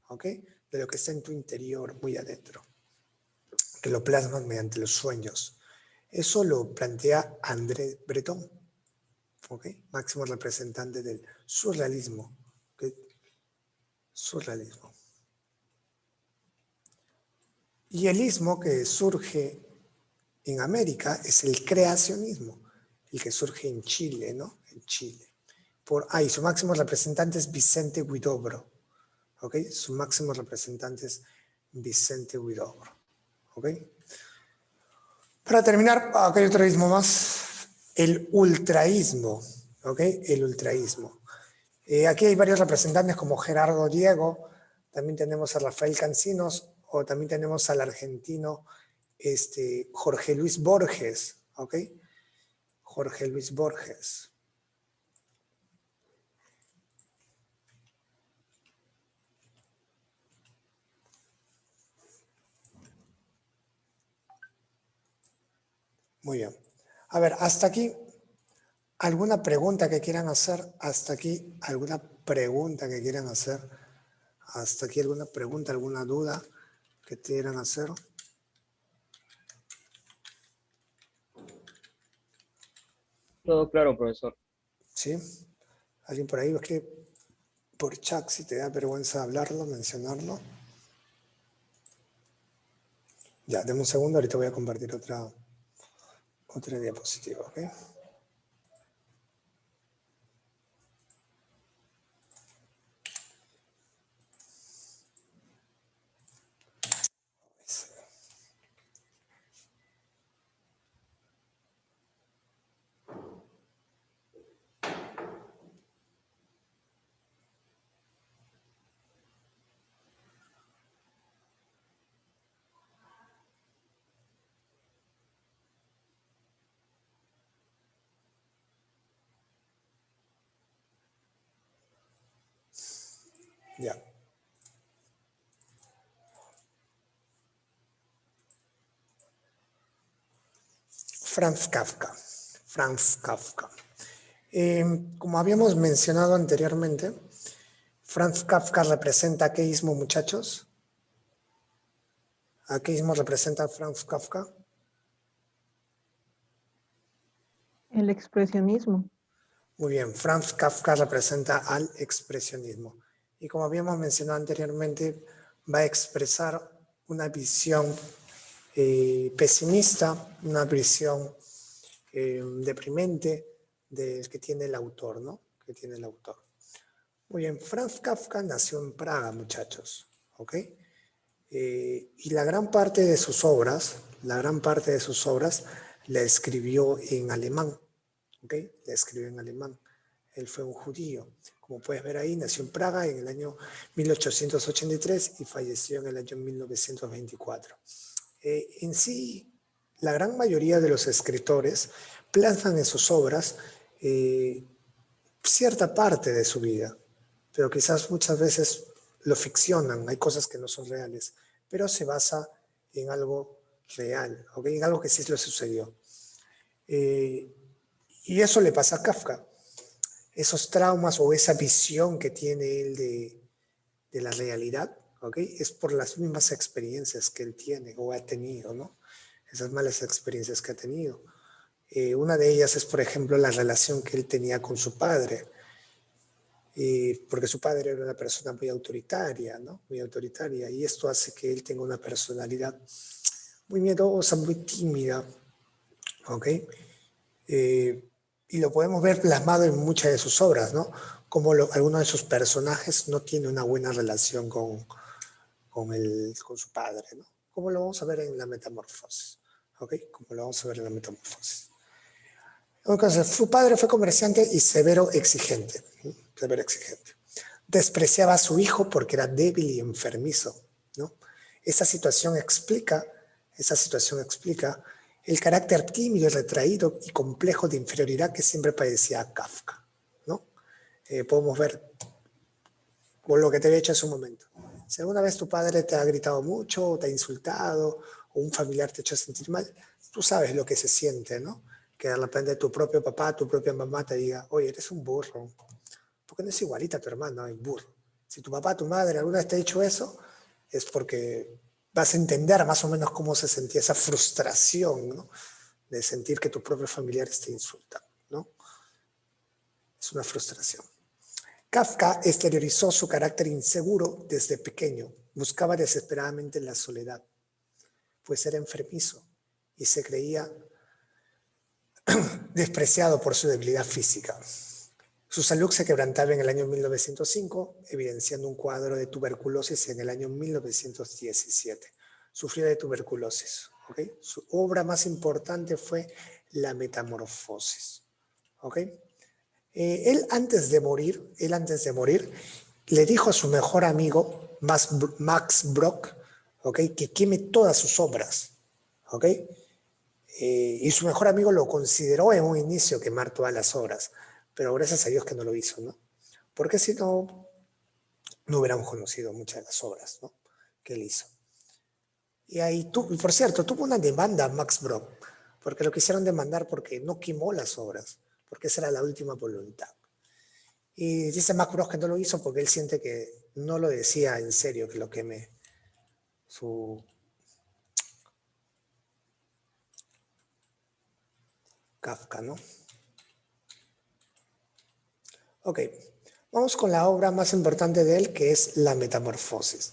¿ok? De lo que está en tu interior, muy adentro, que lo plasmas mediante los sueños. Eso lo plantea André Breton, ¿ok? Máximo representante del surrealismo, ¿ok? Surrealismo. Y el ismo que surge en América es el creacionismo, el que surge en Chile, ¿no? En Chile. Y su máximo representante es Vicente Huidobro, ¿ok? Su máximo representante es Vicente Huidobro, ¿ok? Para terminar, acá hay otro ismo más, el ultraísmo, ¿ok? El ultraísmo. Aquí hay varios representantes como Gerardo Diego, también tenemos a Rafael Cancinos, o también tenemos al argentino Jorge Luis Borges, ¿ok? Jorge Luis Borges. Muy bien. A ver, hasta aquí, ¿alguna pregunta que quieran hacer? Hasta aquí, ¿alguna pregunta que quieran hacer? Hasta aquí, ¿alguna pregunta, alguna duda que quieran hacer? Todo claro, profesor. ¿Sí? ¿Alguien por ahí? Es que por chat, si te da vergüenza hablarlo, mencionarlo. Ya, deme un segundo, ahorita voy a compartir otra diapositiva, ¿ok? Ya. Franz Kafka. Franz Kafka. Como habíamos mencionado anteriormente, Franz Kafka representa ¿a qué ismo, muchachos? ¿A qué ismo representa Franz Kafka? El expresionismo. Muy bien, Franz Kafka representa al expresionismo. Y como habíamos mencionado anteriormente, va a expresar una visión pesimista, una visión deprimente del que tiene el autor, ¿no? Que tiene el autor. Muy bien, Franz Kafka nació en Praga, muchachos, ¿ok? Y la gran parte de sus obras, la escribió en alemán, ¿ok? La escribió en alemán. Él fue un judío. Como puedes ver ahí, nació en Praga en el año 1883 y falleció en el año 1924. En sí, la gran mayoría de los escritores plasman en sus obras cierta parte de su vida, pero quizás muchas veces lo ficcionan, hay cosas que no son reales, pero se basa en algo real, ¿okay? En algo que sí le sucedió. Y eso le pasa a Kafka. Esos traumas o esa visión que tiene él de la realidad, ¿okay? Es por las mismas experiencias que él tiene o ha tenido, ¿no? Esas malas experiencias que ha tenido. Una de ellas es, por ejemplo, la relación que él tenía con su padre, porque su padre era una persona muy autoritaria, ¿no? Muy autoritaria, y esto hace que él tenga una personalidad muy miedosa, muy tímida, ¿ok? Y lo podemos ver plasmado en muchas de sus obras, ¿no? Como algunos de sus personajes no tienen una buena relación con su padre, ¿no? Como lo vamos a ver en la Metamorfosis, ¿ok? Como lo vamos a ver en la Metamorfosis. Entonces, su padre fue comerciante y severo exigente, ¿no? Severo exigente. Despreciaba a su hijo porque era débil y enfermizo, ¿no? Esa situación explica el carácter tímido, retraído y complejo de inferioridad que siempre padecía Kafka, ¿no? Podemos ver con lo que te he hecho hace un momento. Si alguna vez tu padre te ha gritado mucho, o te ha insultado, o un familiar te ha hecho sentir mal, tú sabes lo que se siente, ¿no? Que de repente tu propio papá, tu propia mamá te diga, oye, eres un burro, porque no es igualita a tu hermano, es burro. Si tu papá, tu madre alguna vez te ha dicho eso, es porque vas a entender más o menos cómo se sentía esa frustración, ¿no? De sentir que tus propios familiares te insultan, ¿no? Es una frustración. Kafka exteriorizó su carácter inseguro desde pequeño. Buscaba desesperadamente la soledad, pues era enfermizo y se creía despreciado por su debilidad física. Su salud se quebrantaba en el año 1905, evidenciando un cuadro de tuberculosis en el año 1917. Sufrió de tuberculosis. ¿Okay? Su obra más importante fue La Metamorfosis. ¿Okay? Él antes de morir, le dijo a su mejor amigo, Max Brock, ¿okay? Que queme todas sus obras. ¿Okay? Y su mejor amigo lo consideró en un inicio quemar todas las obras, pero gracias a Dios que no lo hizo, ¿no? Porque si no, no hubiéramos conocido muchas de las obras, ¿no? Que él hizo. Y por cierto, tuvo una demanda Max Brock, porque lo quisieron demandar porque no quemó las obras, porque esa era la última voluntad. Y dice Max Brock que no lo hizo porque él siente que no lo decía en serio que lo queme su Kafka, ¿no? Ok, vamos con la obra más importante de él, que es La Metamorfosis.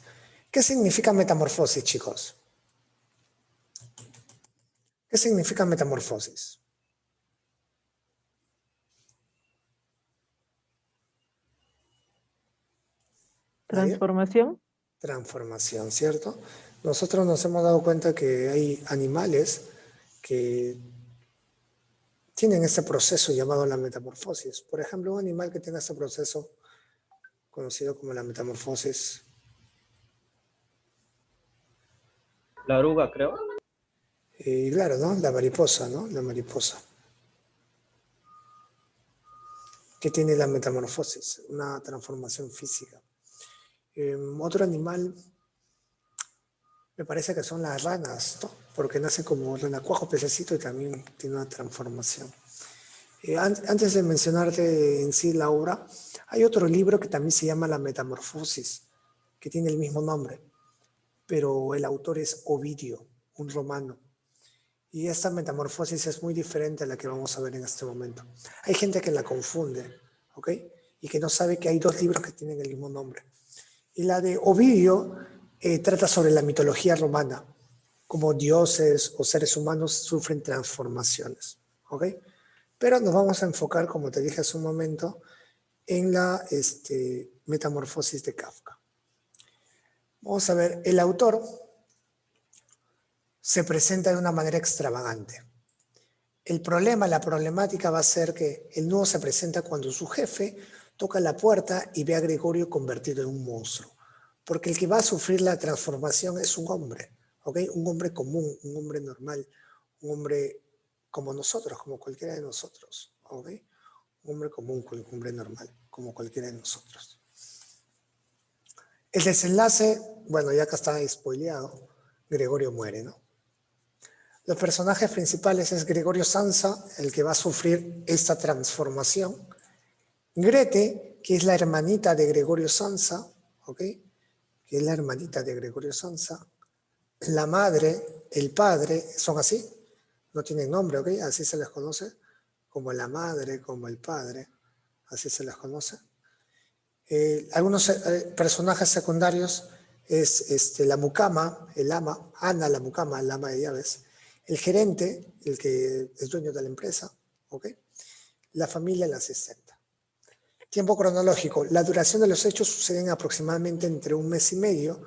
¿Qué significa metamorfosis, chicos? ¿Qué significa metamorfosis? ¿Nadie? Transformación. Transformación, ¿cierto? Nosotros nos hemos dado cuenta que hay animales que tienen este proceso llamado la metamorfosis. Por ejemplo, un animal que tenga este proceso conocido como la metamorfosis. La oruga, creo. Y claro, ¿no? La mariposa, ¿no? La mariposa. ¿Qué tiene la metamorfosis? Una transformación física. Otro animal, me parece que son las ranas, ¿no? Porque nace como renacuajo, pececito y también tiene una transformación. Antes de mencionarte en sí la obra, hay otro libro que también se llama La Metamorfosis, que tiene el mismo nombre, pero el autor es Ovidio, un romano. Y esta metamorfosis es muy diferente a la que vamos a ver en este momento. Hay gente que la confunde, ¿ok? Y que no sabe que hay dos libros que tienen el mismo nombre. Y la de Ovidio trata sobre la mitología romana, como dioses o seres humanos sufren transformaciones, ¿ok? Pero nos vamos a enfocar, como te dije hace un momento, en la metamorfosis de Kafka. Vamos a ver, el autor se presenta de una manera extravagante. La problemática va a ser que el nudo se presenta cuando su jefe toca la puerta y ve a Gregorio convertido en un monstruo. Porque el que va a sufrir la transformación es un hombre, ¿ok? Un hombre común, un hombre normal, un hombre como nosotros, como cualquiera de nosotros, ¿ok? Un hombre común, un hombre normal, como cualquiera de nosotros. El desenlace, bueno, ya acá está spoileado, Gregorio muere, ¿no? Los personajes principales es Gregorio Samsa, el que va a sufrir esta transformación. Grete, que es la hermanita de Gregorio Samsa, ¿ok? Que es la hermanita de Gregorio Samsa. La madre, el padre, son así, no tienen nombre, ¿ok? Así se les conoce, como la madre, como el padre, así se les conoce. Algunos personajes secundarios es la mucama, el ama, Ana la mucama, el ama de llaves, el gerente, el que es dueño de la empresa, ¿ok? la familia las acepta. Tiempo cronológico. La duración de los hechos suceden aproximadamente entre 1 mes y medio,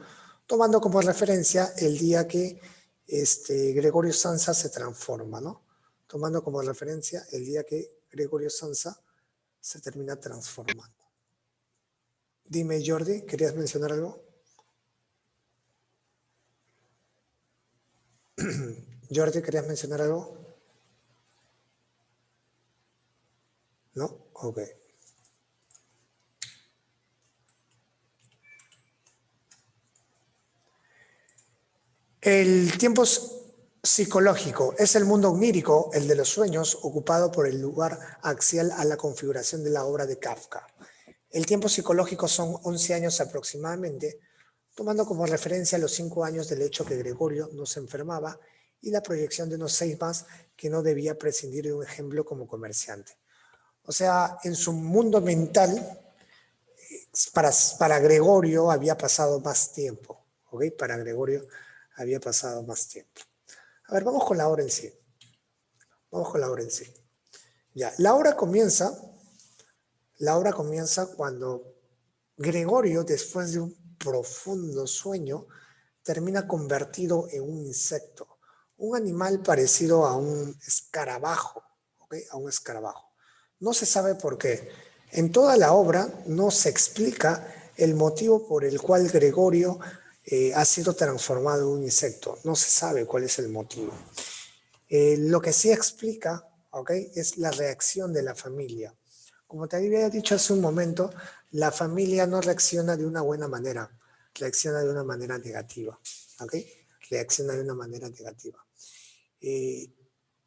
tomando como referencia el día que Gregorio Samsa se transforma, ¿no? Tomando como referencia el día que Gregorio Samsa se termina transformando. Dime, Jordi, ¿querías mencionar algo? Jordi, ¿querías mencionar algo? ¿No? Ok. El tiempo psicológico es el mundo onírico, el de los sueños, ocupado por el lugar axial a la configuración de la obra de Kafka. El tiempo psicológico son 11 años aproximadamente, tomando como referencia los 5 años del hecho que Gregorio no se enfermaba y la proyección de unos 6 más que no debía prescindir de un ejemplo como comerciante. O sea, en su mundo mental, para Gregorio había pasado más tiempo, ¿ok? Para Gregorio había pasado más tiempo. A ver, vamos con la obra en sí. Vamos con la obra en sí. Ya, la obra comienza cuando Gregorio, después de un profundo sueño, termina convertido en un insecto, un animal parecido a un escarabajo, ¿ok? A un escarabajo. No se sabe por qué. En toda la obra no se explica el motivo por el cual Gregorio ha sido transformado en un insecto. No se sabe cuál es el motivo. Lo que sí explica, ¿ok? Es la reacción de la familia. Como te había dicho hace un momento, la familia no reacciona de una buena manera, reacciona de una manera negativa, ¿ok? Reacciona de una manera negativa.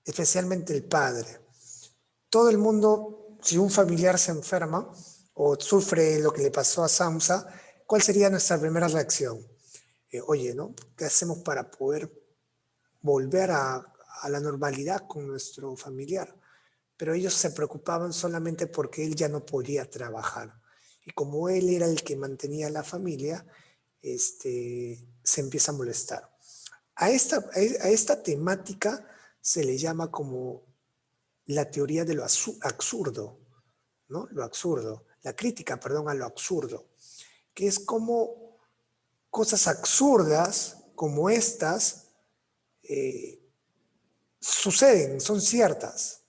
Especialmente el padre. Todo el mundo, si un familiar se enferma o sufre lo que le pasó a Samsa, ¿cuál sería nuestra primera reacción? Oye, ¿no? ¿Qué hacemos para poder volver a la normalidad con nuestro familiar? Pero ellos se preocupaban solamente porque él ya no podía trabajar. Y como él era el que mantenía a la familia, se empieza a molestar. A esta temática se le llama como la teoría de lo absurdo, ¿no? Lo absurdo, la crítica, perdón, a lo absurdo, que es como cosas absurdas como estas suceden, son ciertas,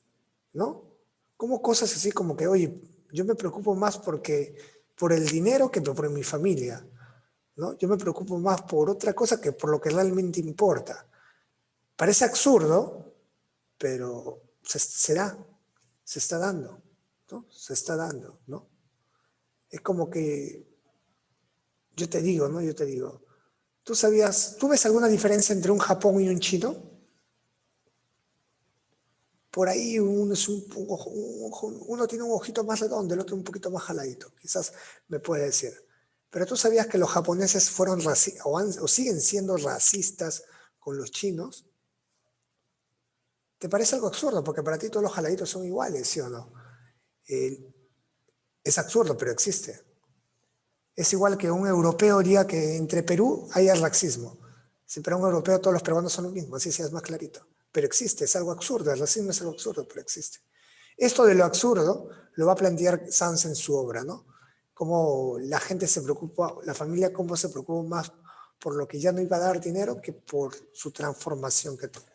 ¿no? Como cosas así como que, oye, yo me preocupo más por el dinero que por mi familia, ¿no? Yo me preocupo más por otra cosa que por lo que realmente importa. Parece absurdo, pero se da, se está dando, ¿no? Se está dando, ¿no? Es como que, yo te digo, ¿no? Yo te digo, ¿tú ves alguna diferencia entre un Japón y un chino? Por ahí uno tiene un ojito más redondo, el otro un poquito más jaladito, quizás me puede decir. Pero tú sabías que los japoneses fueron o siguen siendo racistas con los chinos. ¿Te parece algo absurdo? Porque para ti todos los jaladitos son iguales, ¿sí o no? Es absurdo, pero existe. Es igual que un europeo diría que entre Perú haya racismo. Si para un europeo todos los peruanos son lo mismo, así sea, es más clarito. Pero existe, es algo absurdo, el racismo es algo absurdo, pero existe. Esto de lo absurdo lo va a plantear Sanz en su obra, ¿no? Cómo la gente se preocupa, la familia cómo se preocupa más por lo que ya no iba a dar dinero que por su transformación que tuvo.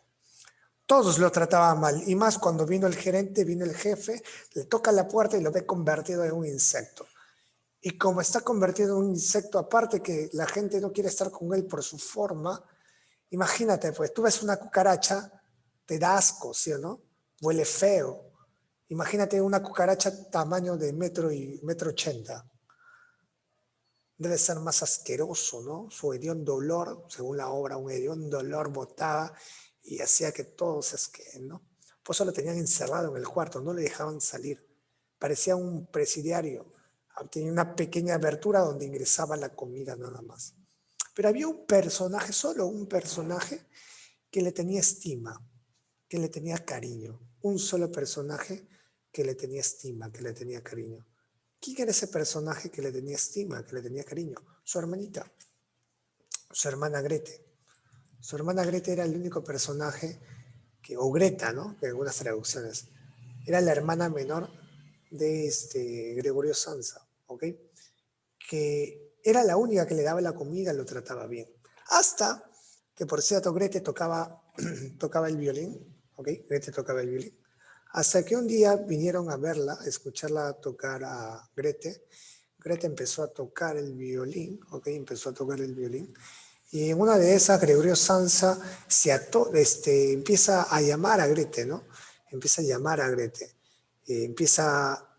Todos lo trataban mal, y más cuando vino el gerente, vino el jefe, le toca la puerta y lo ve convertido en un insecto. Y como está convertido en un insecto, aparte que la gente no quiere estar con él por su forma, imagínate, pues tú ves una cucaracha, te da asco, ¿sí o no? Huele feo. Imagínate una cucaracha tamaño de metro y metro 80. Debe ser más asqueroso, ¿no? Su hediondo olor, según la obra, un hediondo olor botaba y hacía que todos se asqueen, ¿no? Por eso lo tenían encerrado en el cuarto, no le dejaban salir. Parecía un presidiario. Tenía una pequeña abertura donde ingresaba la comida nada más. Pero había un personaje, solo un personaje, que le tenía estima, que le tenía cariño. Un solo personaje que le tenía estima, que le tenía cariño. ¿Quién era ese personaje que le tenía estima, que le tenía cariño? Su hermanita, su hermana Grete. Su hermana Grete era el único personaje, o Greta, ¿no? En algunas traducciones. era la hermana menor de Gregorio Samsa, ¿ok? Que era la única que le daba la comida, lo trataba bien. Hasta que, por cierto, Grete tocaba, tocaba el violín, ¿ok? Grete tocaba el violín. Hasta que un día vinieron a verla, a escucharla tocar a Grete. Grete empezó a tocar el violín, ¿ok? Empezó a tocar el violín. Y en una de esas, Gregorio Samsa empieza a llamar a Grete, ¿no? Empieza a llamar a Grete. Empieza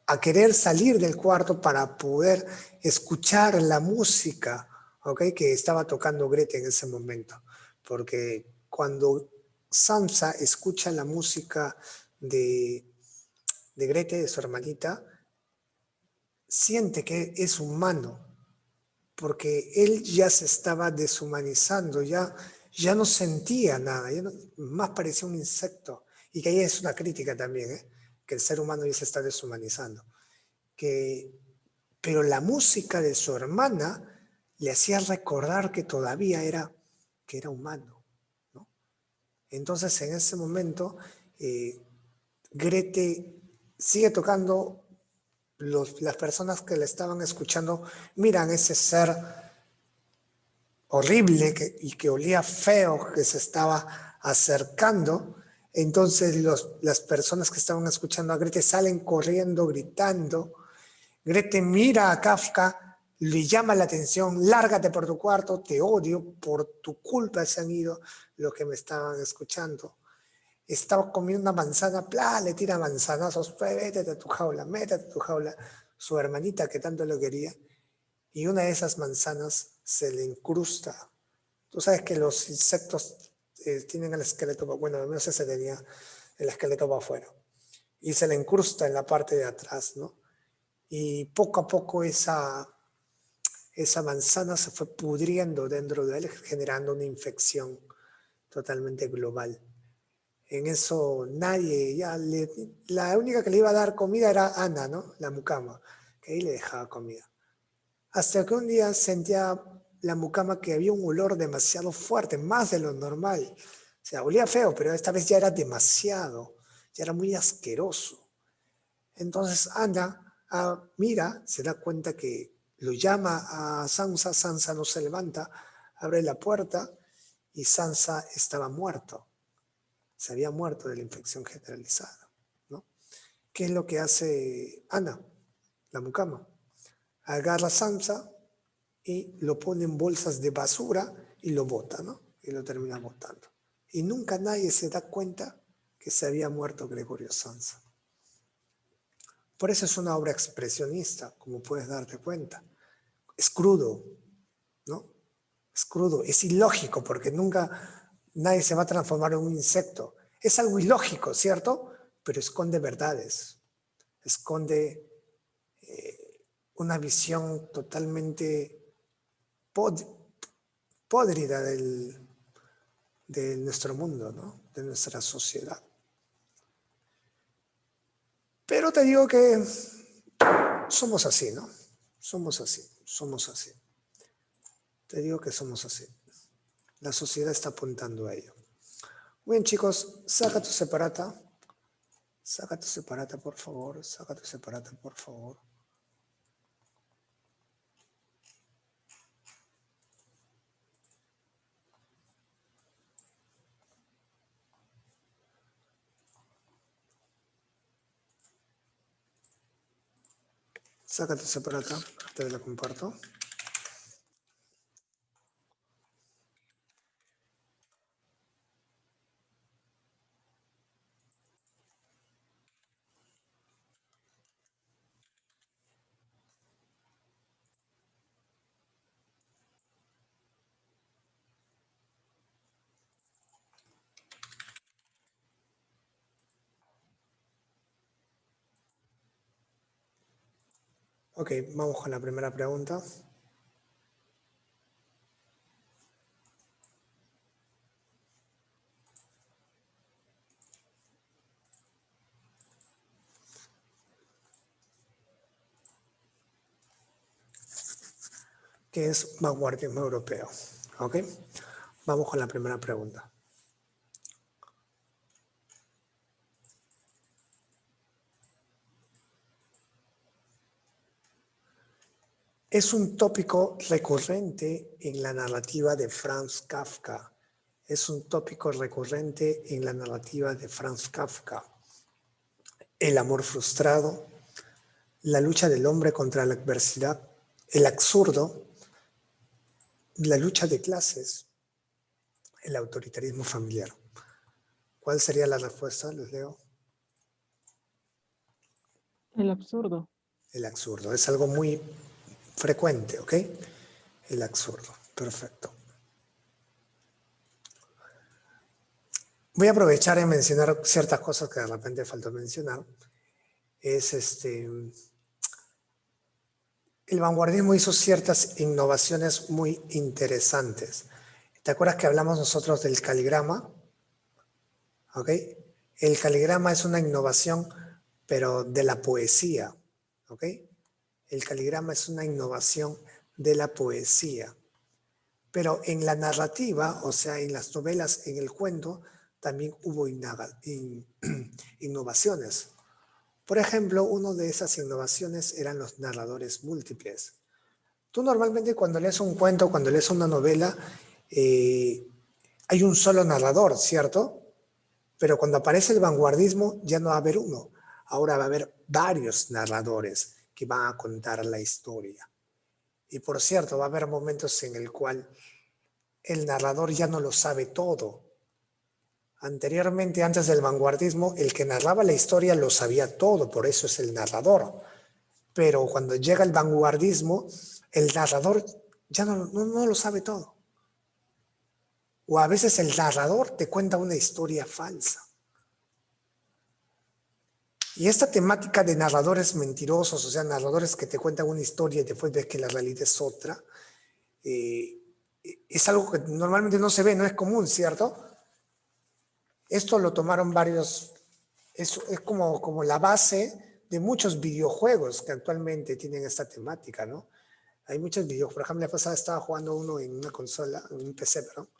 a querer salir del cuarto para poder escuchar la música, ¿ok? Que estaba tocando Grete en ese momento. Porque cuando Samsa escucha la música de Grete, de su hermanita, siente que es humano, porque él ya se estaba deshumanizando, ya no sentía nada, más parecía un insecto. Y que ahí es una crítica también, ¿eh? Que el ser humano ya se está deshumanizando. Pero la música de su hermana le hacía recordar que todavía era humano, ¿no? Entonces, en ese momento, Grete sigue tocando. Las personas que le estaban escuchando miran ese ser horrible y que olía feo, que se estaba acercando. Entonces las personas que estaban escuchando a Grete salen corriendo, gritando. Grete mira a Kafka, le llama la atención: lárgate por tu cuarto, te odio, por tu culpa se han ido los que me estaban escuchando. Estaba comiendo una manzana, le tira manzanazos: métete a tu jaula, métete a tu jaula. Su hermanita, que tanto lo quería, y una de esas manzanas se le incrusta. Tú sabes que los insectos tienen el esqueleto, bueno, al menos ese tenía el esqueleto para afuera, y se le incrusta en la parte de atrás, ¿no? Y poco a poco esa manzana se fue pudriendo dentro de él, generando una infección totalmente global. En eso nadie, la única que le iba a dar comida era Ana, ¿no? La mucama, que ahí le dejaba comida. Hasta que un día sentía la mucama que había un olor demasiado fuerte, más de lo normal. O sea, olía feo, pero esta vez ya era demasiado, ya era muy asqueroso. Entonces Ana mira, se da cuenta que lo llama a Sansa. Sansa no se levanta, abre la puerta y Sansa estaba muerto. Se había muerto de la infección generalizada, ¿no? ¿Qué es lo que hace Ana, la mucama? Agarra a Sansa y lo pone en bolsas de basura y lo bota, ¿no? Y lo termina botando. Y nunca nadie se da cuenta que se había muerto Gregorio Samsa. Por eso es una obra expresionista, como puedes darte cuenta. Es crudo, ¿no? Es crudo, es ilógico, porque nunca nadie se va a transformar en un insecto. Es algo ilógico, ¿cierto? Pero esconde verdades, esconde una visión totalmente podrida de nuestro mundo, ¿no? De nuestra sociedad. Pero te digo que somos así, ¿no? Somos así. Te digo que somos así. La sociedad está apuntando a ello. Muy bien, chicos, saca tu separata. Saca tu separata, por favor. Saca tu separata, por favor. Saca tu separata, te la comparto. Ok, vamos con la primera pregunta. ¿Qué es vanguardismo europeo? Ok, vamos con la primera pregunta. Es un tópico recurrente en la narrativa de Franz Kafka. Es un tópico recurrente en la narrativa de Franz Kafka. El amor frustrado, la lucha del hombre contra la adversidad, el absurdo, la lucha de clases, el autoritarismo familiar. ¿Cuál sería la respuesta? Les leo. El absurdo. El absurdo. Es algo muy frecuente, ¿ok? El absurdo. Perfecto. Voy a aprovechar en mencionar ciertas cosas que de repente faltó mencionar. El vanguardismo hizo ciertas innovaciones muy interesantes. ¿Te acuerdas que hablamos nosotros del caligrama? ¿Ok? El caligrama es una innovación, pero de la poesía. ¿Ok? El caligrama es una innovación de la poesía. Pero en la narrativa, o sea, en las novelas, en el cuento, también hubo innovaciones. Por ejemplo, una de esas innovaciones eran los narradores múltiples. Tú normalmente cuando lees un cuento, cuando lees una novela, hay un solo narrador, ¿cierto? Pero cuando aparece el vanguardismo ya no va a haber uno. Ahora va a haber varios narradores que van a contar la historia. Y por cierto, va a haber momentos en el cual el narrador ya no lo sabe todo. Anteriormente, antes del vanguardismo, el que narraba la historia lo sabía todo, por eso es el narrador. Pero cuando llega el vanguardismo, el narrador ya no lo sabe todo. O a veces el narrador te cuenta una historia falsa. Y esta temática de narradores mentirosos, o sea, narradores que te cuentan una historia y después ves que la realidad es otra, es algo que normalmente no se ve, no es común, ¿cierto? Esto lo tomaron varios, es como la base de muchos videojuegos que actualmente tienen esta temática, ¿no? Hay muchos videojuegos, por ejemplo, la pasada estaba jugando uno en una consola, en un PC, perdón,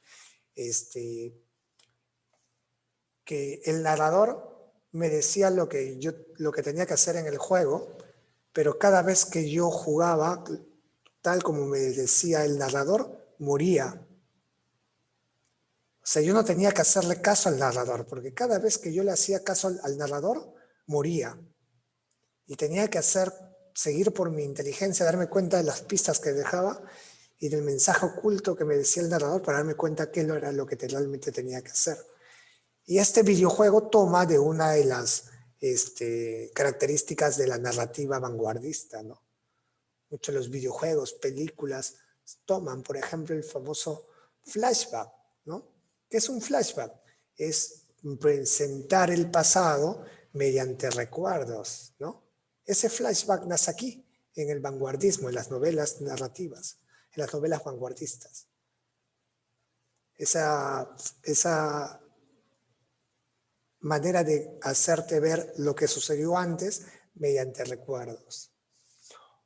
que el narrador me decía lo que tenía que hacer en el juego, pero cada vez que yo jugaba, tal como me decía el narrador, moría. O sea, yo no tenía que hacerle caso al narrador, porque cada vez que yo le hacía caso al narrador, moría. Y tenía que seguir por mi inteligencia, darme cuenta de las pistas que dejaba y del mensaje oculto que me decía el narrador para darme cuenta qué era lo que realmente tenía que hacer. Y este videojuego toma de una de las características de la narrativa vanguardista, ¿no? Muchos de los videojuegos, películas, toman, por ejemplo, el famoso flashback, ¿no? ¿Qué es un flashback? Es presentar el pasado mediante recuerdos, ¿no? Ese flashback nace aquí, en el vanguardismo, en las novelas narrativas, en las novelas vanguardistas. Esa manera de hacerte ver lo que sucedió antes mediante recuerdos.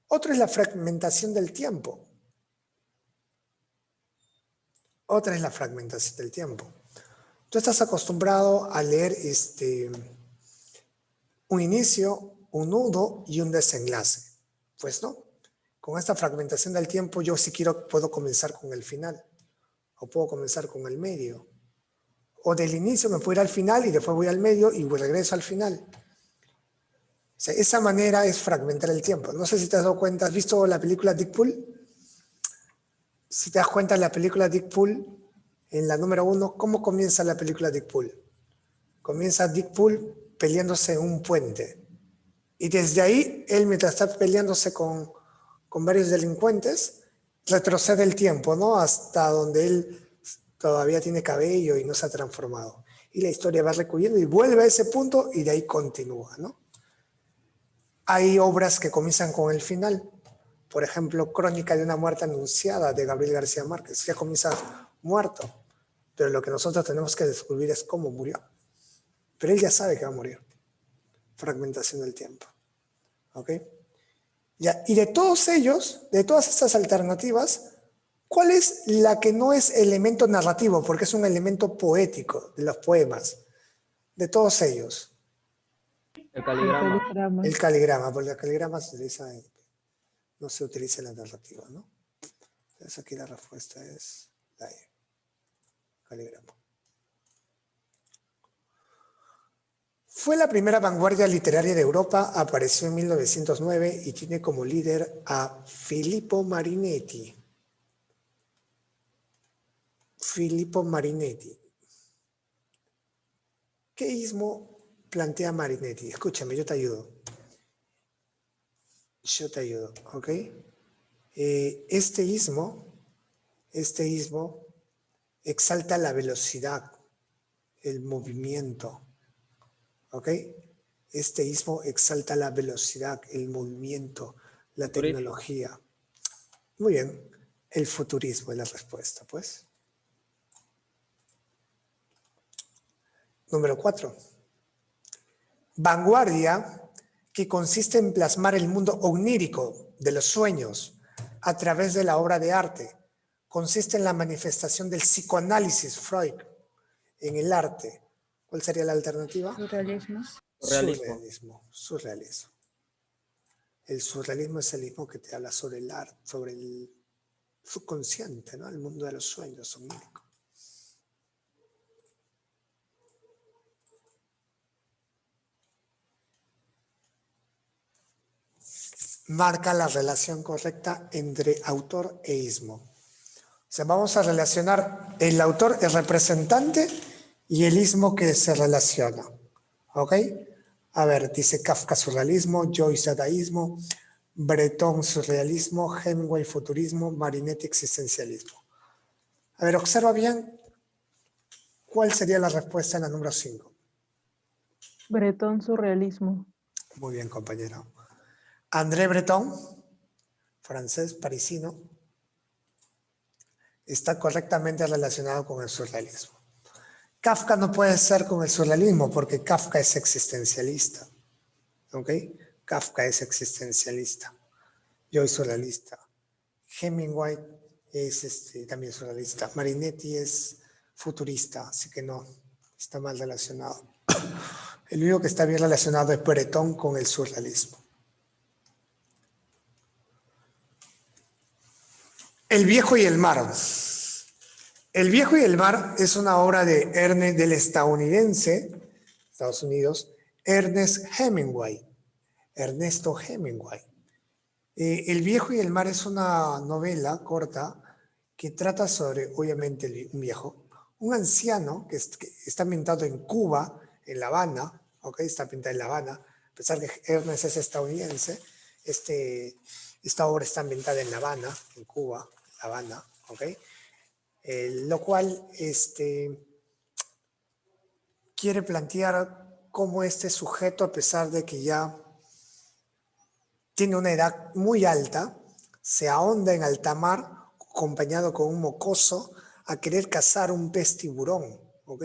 Otro es la fragmentación del tiempo. Otra es la fragmentación del tiempo. Tú estás acostumbrado a leer un inicio, un nudo y un desenlace. Pues no. Con esta fragmentación del tiempo yo si quiero puedo comenzar con el final. O puedo comenzar con el medio. O del inicio me puedo ir al final y después voy al medio y regreso al final. O sea, esa manera es fragmentar el tiempo. No sé si te has dado cuenta, ¿has visto la película Deadpool? Si te das cuenta en la película Deadpool, en la número 1, ¿cómo comienza la película Deadpool? Comienza Deadpool peleándose en un puente. Y desde ahí, él mientras está peleándose con varios delincuentes, retrocede el tiempo, ¿no? Hasta donde él todavía tiene cabello y no se ha transformado. Y la historia va recurriendo y vuelve a ese punto y de ahí continúa, ¿no? Hay obras que comienzan con el final. Por ejemplo, Crónica de una muerte anunciada de Gabriel García Márquez. Ya comienza muerto. Pero lo que nosotros tenemos que descubrir es cómo murió. Pero él ya sabe que va a morir. Fragmentación del tiempo. ¿Ok? Ya, y de todos ellos, de todas estas alternativas, ¿cuál es la que no es elemento narrativo? Porque es un elemento poético de los poemas. De todos ellos. El caligrama. Caligrama. El caligrama, porque el caligrama se utiliza no se utiliza en la narrativa, ¿no? Entonces aquí la respuesta es la E. Caligrama. Fue la primera vanguardia literaria de Europa, apareció en 1909 y tiene como líder a Filippo Marinetti. Filippo Marinetti. ¿Qué ismo plantea Marinetti? Escúchame, yo te ayudo. Yo te ayudo, ¿ok? Este ismo exalta la velocidad, el movimiento, ¿ok? Este ismo exalta la velocidad, el movimiento, la Futurismo. tecnología. Muy bien, el futurismo es la respuesta, pues. Número 4. Vanguardia, que consiste en plasmar el mundo onírico de los sueños a través de la obra de arte. Consiste en la manifestación del psicoanálisis, Freud, en el arte. ¿Cuál sería la alternativa? Surrealismo. Surrealismo. Surrealismo. El surrealismo es el ismo que te habla sobre el arte, sobre el subconsciente, ¿no? El mundo de los sueños oníricos. Marca la relación correcta entre autor e ismo. O sea, vamos a relacionar el autor, el representante y el ismo que se relaciona. ¿Ok? A ver, dice Kafka surrealismo, Joyce dadaísmo, Breton surrealismo, Hemingway futurismo, Marinetti existencialismo. A ver, observa bien cuál sería la respuesta en la número 5. Bretón surrealismo. Muy bien, compañero. André Breton, francés, parisino, está correctamente relacionado con el surrealismo. Kafka no puede ser con el surrealismo porque Kafka es existencialista. ¿Ok? Kafka es existencialista. Yo soy surrealista. Hemingway es también surrealista. Marinetti es futurista, así que no, está mal relacionado. El único que está bien relacionado es Breton con el surrealismo. El viejo y el mar. El viejo y el mar es una obra de Ernest, del estadounidense, Estados Unidos, Ernest Hemingway. Ernesto Hemingway. El viejo y el mar es una novela corta que trata sobre, obviamente, un viejo, un anciano que está ambientado en Cuba, en La Habana, ¿ok? Está ambientado en La Habana, a pesar de que Ernest es estadounidense, esta obra está ambientada en La Habana, en Cuba, La Habana, ¿ok? Lo cual quiere plantear cómo este sujeto, a pesar de que ya tiene una edad muy alta, se ahonda en alta mar, acompañado con un mocoso, a querer cazar un pez tiburón, ¿ok?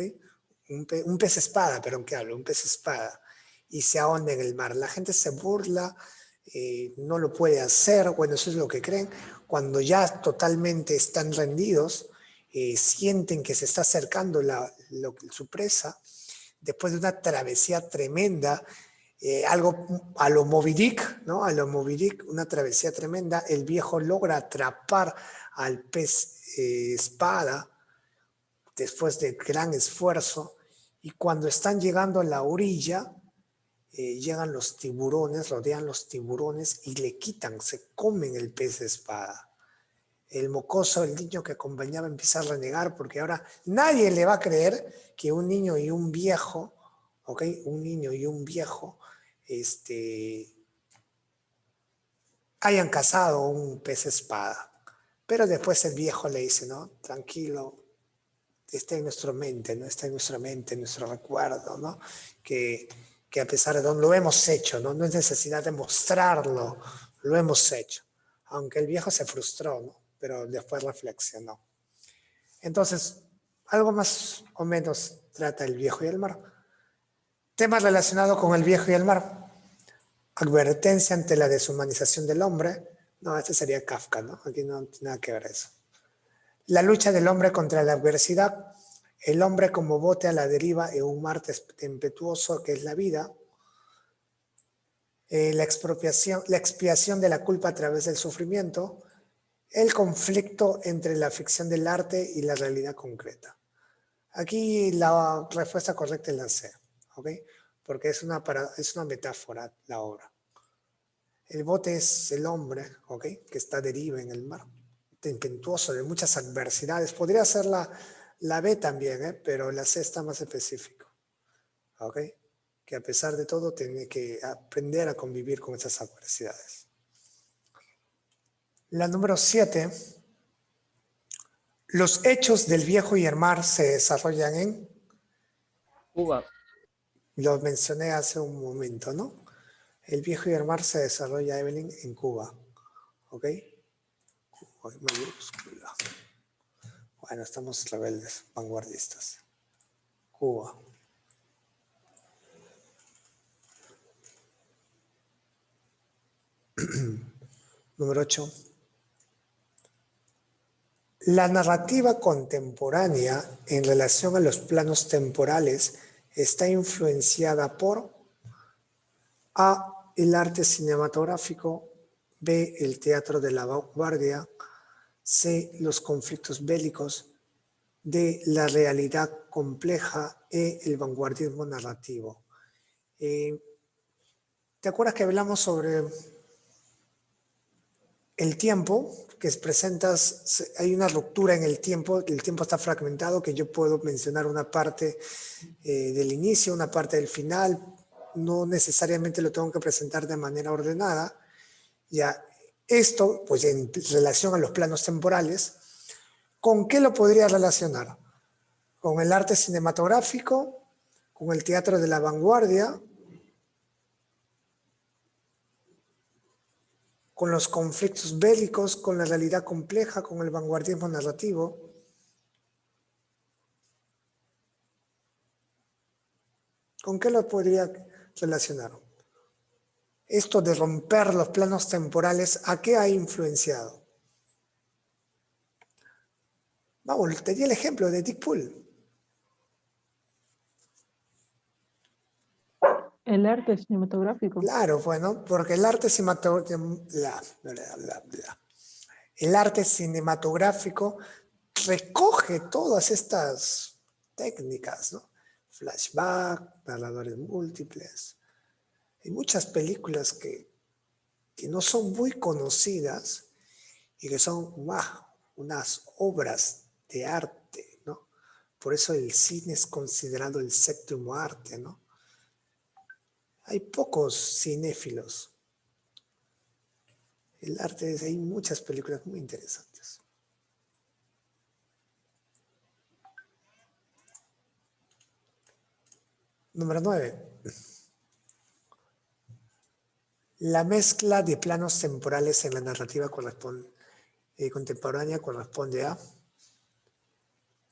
Un pez espada, pero ¿en qué hablo? Un pez espada. Y se ahonda en el mar. La gente se burla, no lo puede hacer, bueno, eso es lo que creen. Cuando ya totalmente están rendidos, sienten que se está acercando su presa, después de una travesía tremenda, algo a lo Moby Dick, ¿no? A lo Moby Dick, una travesía tremenda, el viejo logra atrapar al pez espada después de gran esfuerzo, y cuando están llegando a la orilla, llegan los tiburones, rodean los tiburones y le quitan, se comen el pez de espada. El mocoso, el niño que acompañaba, empieza a renegar porque ahora nadie le va a creer que un niño y un viejo, ¿ok? Un niño y un viejo, hayan cazado un pez espada. Pero después el viejo le dice, no, tranquilo, está en nuestra mente, ¿no? Está en nuestra mente, en nuestro recuerdo, ¿no? Que a pesar de todo lo hemos hecho, ¿no? No es necesidad de mostrarlo, lo hemos hecho. Aunque el viejo se frustró, ¿no? Pero después reflexionó. Entonces, algo más o menos trata el viejo y el mar. Temas relacionados con el viejo y el mar. Advertencia ante la deshumanización del hombre. No, este sería Kafka, ¿no? Aquí no tiene nada que ver eso. La lucha del hombre contra la adversidad. El hombre como bote a la deriva en un mar tempestuoso que es la vida. la expiación de la culpa a través del sufrimiento, el conflicto entre la ficción del arte y la realidad concreta. Aquí la respuesta correcta es la C, ¿ok? Porque es una metáfora la obra. El bote es el hombre, ¿ok? Que está a deriva en el mar, tempestuoso, de muchas adversidades. Podría ser la B también, pero la C está más específico, ¿ok? Que a pesar de todo tiene que aprender a convivir con esas adversidades. La número 7. Los hechos del viejo y el mar se desarrollan en... Cuba. Lo mencioné hace un momento, ¿no? El viejo y el mar se desarrolla, Evelyn, en Cuba. ¿Ok? Cuba mayúscula. Bueno, estamos rebeldes, vanguardistas. Cuba. Número 8. La narrativa contemporánea en relación a los planos temporales está influenciada por A, el arte cinematográfico, B, el teatro de la vanguardia, C, los conflictos bélicos, D, la realidad compleja, E, el vanguardismo narrativo. ¿Te acuerdas que hablamos sobre el tiempo? Que presentas, hay una ruptura en el tiempo está fragmentado, que yo puedo mencionar una parte del inicio, una parte del final, no necesariamente lo tengo que presentar de manera ordenada. Ya, esto, pues en relación a los planos temporales, ¿con qué lo podría relacionar? ¿Con el arte cinematográfico? ¿Con el teatro de la vanguardia? ¿Con los conflictos bélicos? ¿Con la realidad compleja? ¿Con el vanguardismo narrativo? ¿Con qué lo podría relacionar? Esto de romper los planos temporales, ¿a qué ha influenciado? Vamos, te di el ejemplo de Dick Poole. El arte cinematográfico. Claro, bueno, porque el arte cinematográfico recoge todas estas técnicas, ¿no? Flashback, narradores múltiples. Hay muchas películas que no son muy conocidas y que son unas obras de arte, ¿no? Por eso el cine es considerado el séptimo arte, ¿no? Hay pocos cinéfilos. El arte, hay muchas películas muy interesantes. Número 9. La mezcla de planos temporales en la narrativa contemporánea corresponde a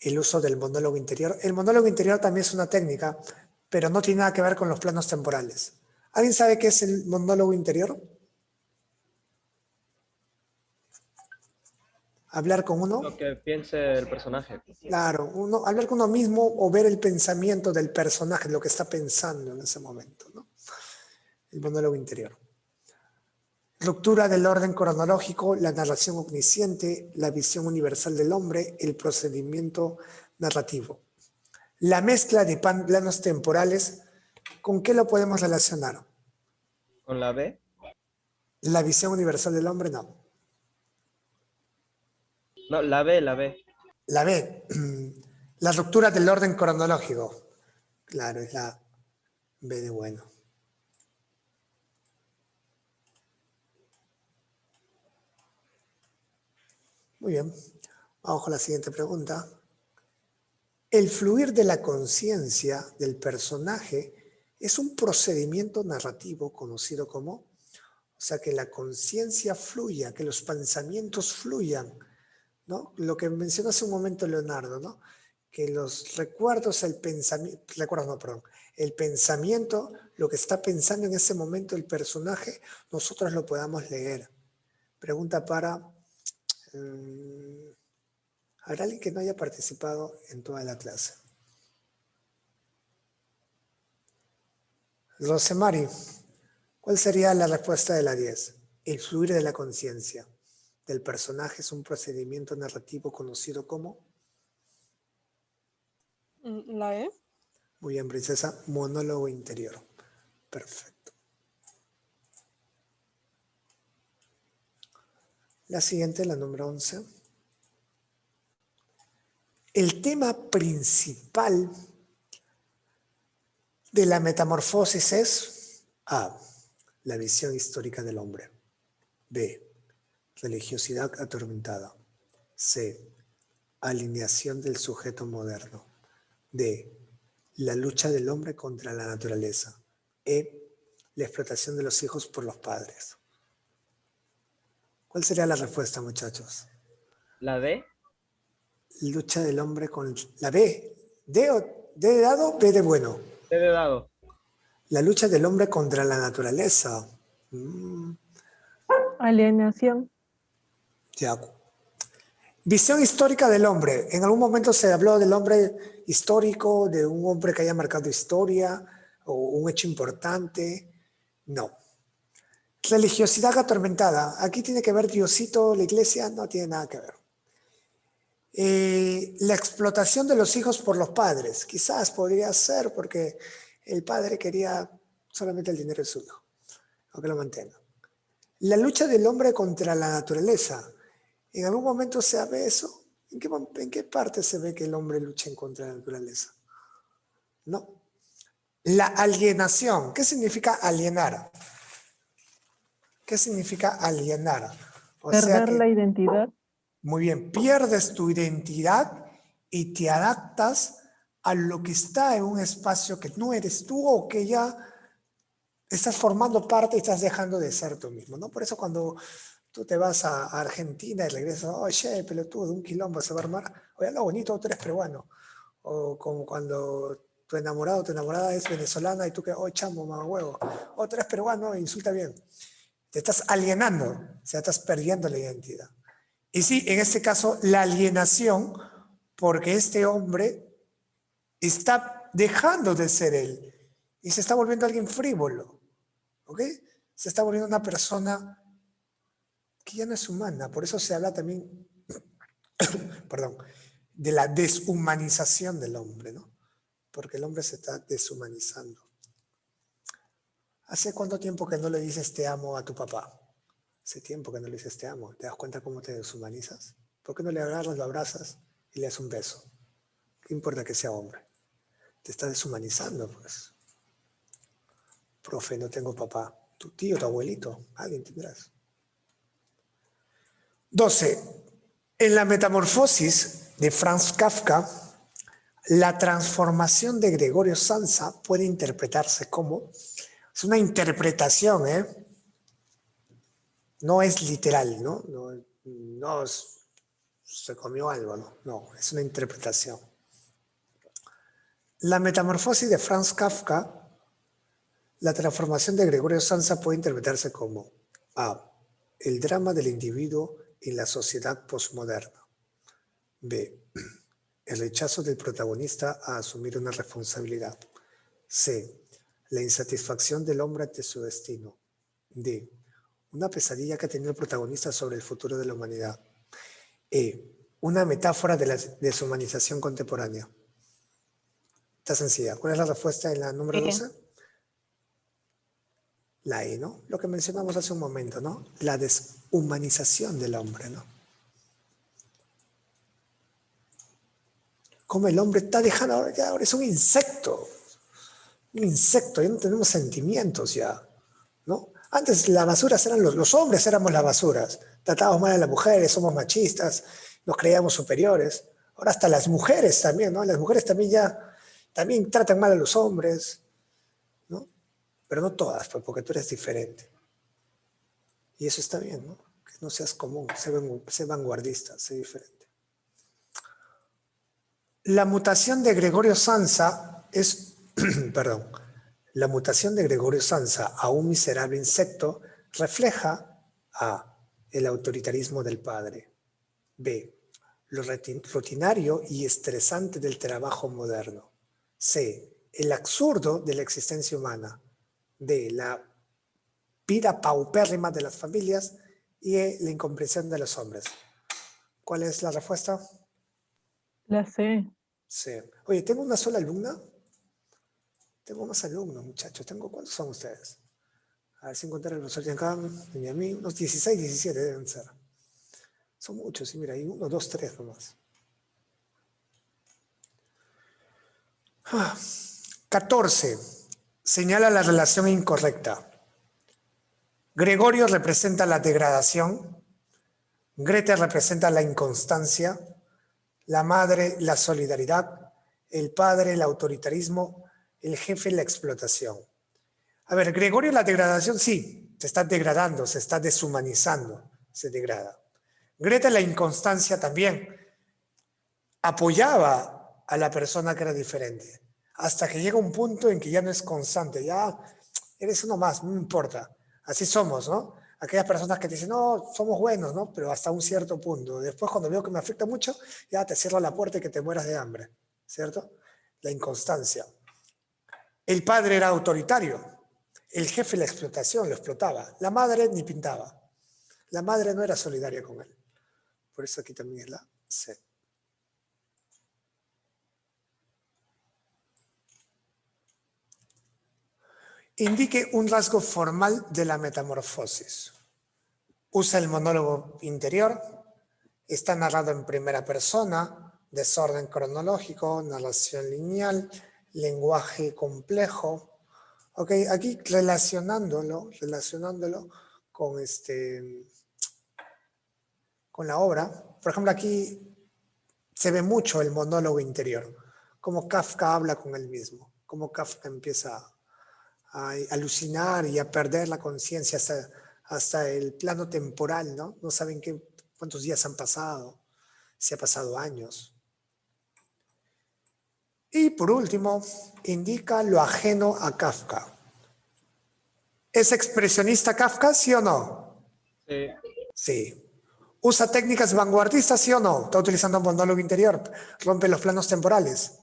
el uso del monólogo interior. El monólogo interior también es una técnica, pero no tiene nada que ver con los planos temporales. ¿Alguien sabe qué es el monólogo interior? ¿Hablar con uno? Lo que piense el personaje. Claro, hablar con uno mismo o ver el pensamiento del personaje, lo que está pensando en ese momento, ¿no? El monólogo interior. Ruptura del orden cronológico, la narración omnisciente, la visión universal del hombre, el procedimiento narrativo. La mezcla de planos temporales, ¿con qué lo podemos relacionar? ¿Con la B? La visión universal del hombre, no. No, la B, la B. La B, la ruptura del orden cronológico. Claro, es la B de bueno. Muy bien, vamos con la siguiente pregunta. El fluir de la conciencia del personaje es un procedimiento narrativo conocido como, o sea, que la conciencia fluya, que los pensamientos fluyan, ¿no? Lo que mencionó hace un momento Leonardo, ¿no? Que los recuerdos, el pensamiento, lo que está pensando en ese momento el personaje, nosotros lo podamos leer. Pregunta para... ¿habrá alguien que no haya participado en toda la clase? Rosemary, ¿Cuál sería la respuesta de la 10? El fluir de la conciencia del personaje es un procedimiento narrativo conocido como... La E. Muy bien, princesa. Monólogo interior. Perfecto. La siguiente, la número 11. El tema principal de la metamorfosis es A. La visión histórica del hombre. B. Religiosidad atormentada. C. Alineación del sujeto moderno. D. La lucha del hombre contra la naturaleza. E. La explotación de los hijos por los padres. ¿Cuál sería la respuesta, muchachos? La D. Lucha del hombre con... La B. D de dado, B de bueno. D de dado. La lucha del hombre contra la naturaleza. Alienación. Ya. Visión histórica del hombre. En algún momento se habló del hombre histórico, de un hombre que haya marcado historia o un hecho importante. No. Religiosidad atormentada. Aquí tiene que ver Diosito, la iglesia, no tiene nada que ver. La explotación de los hijos por los padres. Quizás podría ser porque el padre quería solamente el dinero de su hijo, aunque lo mantenga. La lucha del hombre contra la naturaleza. ¿En algún momento se ve eso? ¿En qué parte se ve que el hombre lucha en contra de la naturaleza? No. La alienación. ¿Qué significa alienar? ¿Qué significa alienar? O sea Perder que, la identidad. muy bien, pierdes tu identidad y te adaptas a lo que está en un espacio que no eres tú o que ya estás formando parte y estás dejando de ser tú mismo, ¿no? Por eso cuando tú te vas a Argentina y regresas, oye, pelotudo, de un quilombo se va a armar, oye, lo bonito, tú eres peruano. O como cuando tu enamorado o tu enamorada es venezolana y tú que, chamo, mamá huevo, tú eres peruano, insulta bien. Te estás alienando, o sea, estás perdiendo la identidad. Y sí, en este caso, la alienación, porque este hombre está dejando de ser él y se está volviendo alguien frívolo, ¿ok? Se está volviendo una persona que ya no es humana. Por eso se habla también, perdón, de la deshumanización del hombre, ¿no? Porque el hombre se está deshumanizando. ¿Hace cuánto tiempo que no le dices te amo a tu papá? Hace tiempo que no le dices te amo. ¿Te das cuenta cómo te deshumanizas? ¿Por qué no le agarras, lo abrazas y le das un beso? ¿Qué importa que sea hombre? Te está deshumanizando, pues. Profe, no tengo papá. Tu tío, tu abuelito, alguien tendrás. 12. En la metamorfosis de Franz Kafka, la transformación de Gregorio Samsa puede interpretarse como... Es una interpretación, ¿eh? No es literal, ¿no? No se comió algo, ¿no? No, es una interpretación. La metamorfosis de Franz Kafka, la transformación de Gregorio Samsa puede interpretarse como A. El drama del individuo en la sociedad postmoderna. B. El rechazo del protagonista a asumir una responsabilidad. C. La insatisfacción del hombre ante su destino. D. Una pesadilla que ha tenido el protagonista sobre el futuro de la humanidad. E. Una metáfora de la deshumanización contemporánea. Está sencilla. ¿Cuál es la respuesta en la número 12? La E, ¿no? Lo que mencionamos hace un momento, ¿no? La deshumanización del hombre, ¿no? Como el hombre está dejando, ahora es un insecto. Un insecto, ya no tenemos sentimientos ya, ¿no? Antes las basuras eran los hombres, éramos las basuras. Tratábamos mal a las mujeres, somos machistas, nos creíamos superiores. Ahora hasta las mujeres también, ¿no? Las mujeres también tratan mal a los hombres, ¿no? Pero no todas, pues, porque tú eres diferente. Y eso está bien, ¿no? Que no seas común, sé vanguardista, sé diferente. La mutación de Gregorio Samsa es... Perdón. La mutación de Gregorio Samsa a un miserable insecto refleja A. El autoritarismo del padre. B. Lo rutinario y estresante del trabajo moderno. C. El absurdo de la existencia humana. D. La vida paupérrima de las familias y la incomprensión de los hombres. ¿Cuál es la respuesta? La C. Sí. Oye, ¿tengo una sola alumna? Tengo más alumnos, muchachos. ¿Cuántos son ustedes? A ver si encontrar el profesor Giancarlo y a mí. Unos 16, 17 deben ser. Son muchos, y mira, hay 1, 2, 3 nomás. 14. Señala la relación incorrecta. Gregorio representa la degradación. Grete representa la inconstancia. La madre, la solidaridad. El padre, el autoritarismo. El jefe, la explotación. A ver, Gregorio, la degradación, sí, se está degradando, se está deshumanizando, se degrada. Greta, la inconstancia también. Apoyaba a la persona que era diferente, hasta que llega un punto en que ya no es constante, ya eres uno más, no importa. Así somos, ¿no? Aquellas personas que te dicen, no, somos buenos, ¿no? Pero hasta un cierto punto. Después, cuando veo que me afecta mucho, ya te cierro la puerta y que te mueras de hambre, ¿cierto? La inconstancia. El padre era autoritario. El jefe la explotación, lo explotaba. La madre ni pintaba. La madre no era solidaria con él. Por eso aquí también es la C. Indique un rasgo formal de la metamorfosis. Usa el monólogo interior. Está narrado en primera persona. Desorden cronológico, narración lineal, lenguaje complejo. Ok, aquí relacionándolo con, con la obra. Por ejemplo, aquí se ve mucho el monólogo interior, cómo Kafka habla con él mismo, cómo Kafka empieza a alucinar y a perder la conciencia hasta el plano temporal, ¿no? No saben cuántos días han pasado, si ha pasado años. Y por último, indica lo ajeno a Kafka. ¿Es expresionista Kafka, sí o no? Sí. Sí. ¿Usa técnicas vanguardistas, sí o no? Está utilizando un monólogo interior, rompe los planos temporales.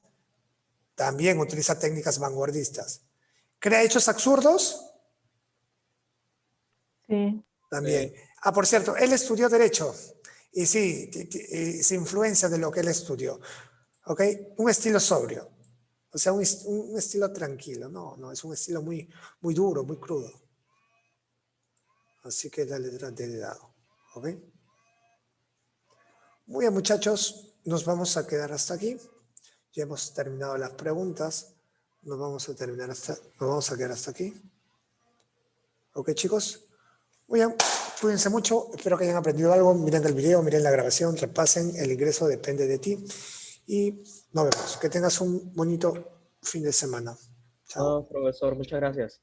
También utiliza técnicas vanguardistas. ¿Crea hechos absurdos? Sí. También. Ah, por cierto, él estudió Derecho. Y sí, se influencia de lo que él estudió. ¿Ok? Un estilo sobrio. O sea, un estilo tranquilo. No, es un estilo muy, muy duro, muy crudo. Así que la letra D de dado. ¿Ok? Muy bien, muchachos. Nos vamos a quedar hasta aquí. Ya hemos terminado las preguntas. Nos vamos a quedar hasta aquí. ¿Ok, chicos? Muy bien. Cuídense mucho. Espero que hayan aprendido algo. Miren el video, miren la grabación, repasen. El ingreso depende de ti. Y nos vemos. Que tengas un bonito fin de semana. Chao. No, profesor, muchas gracias.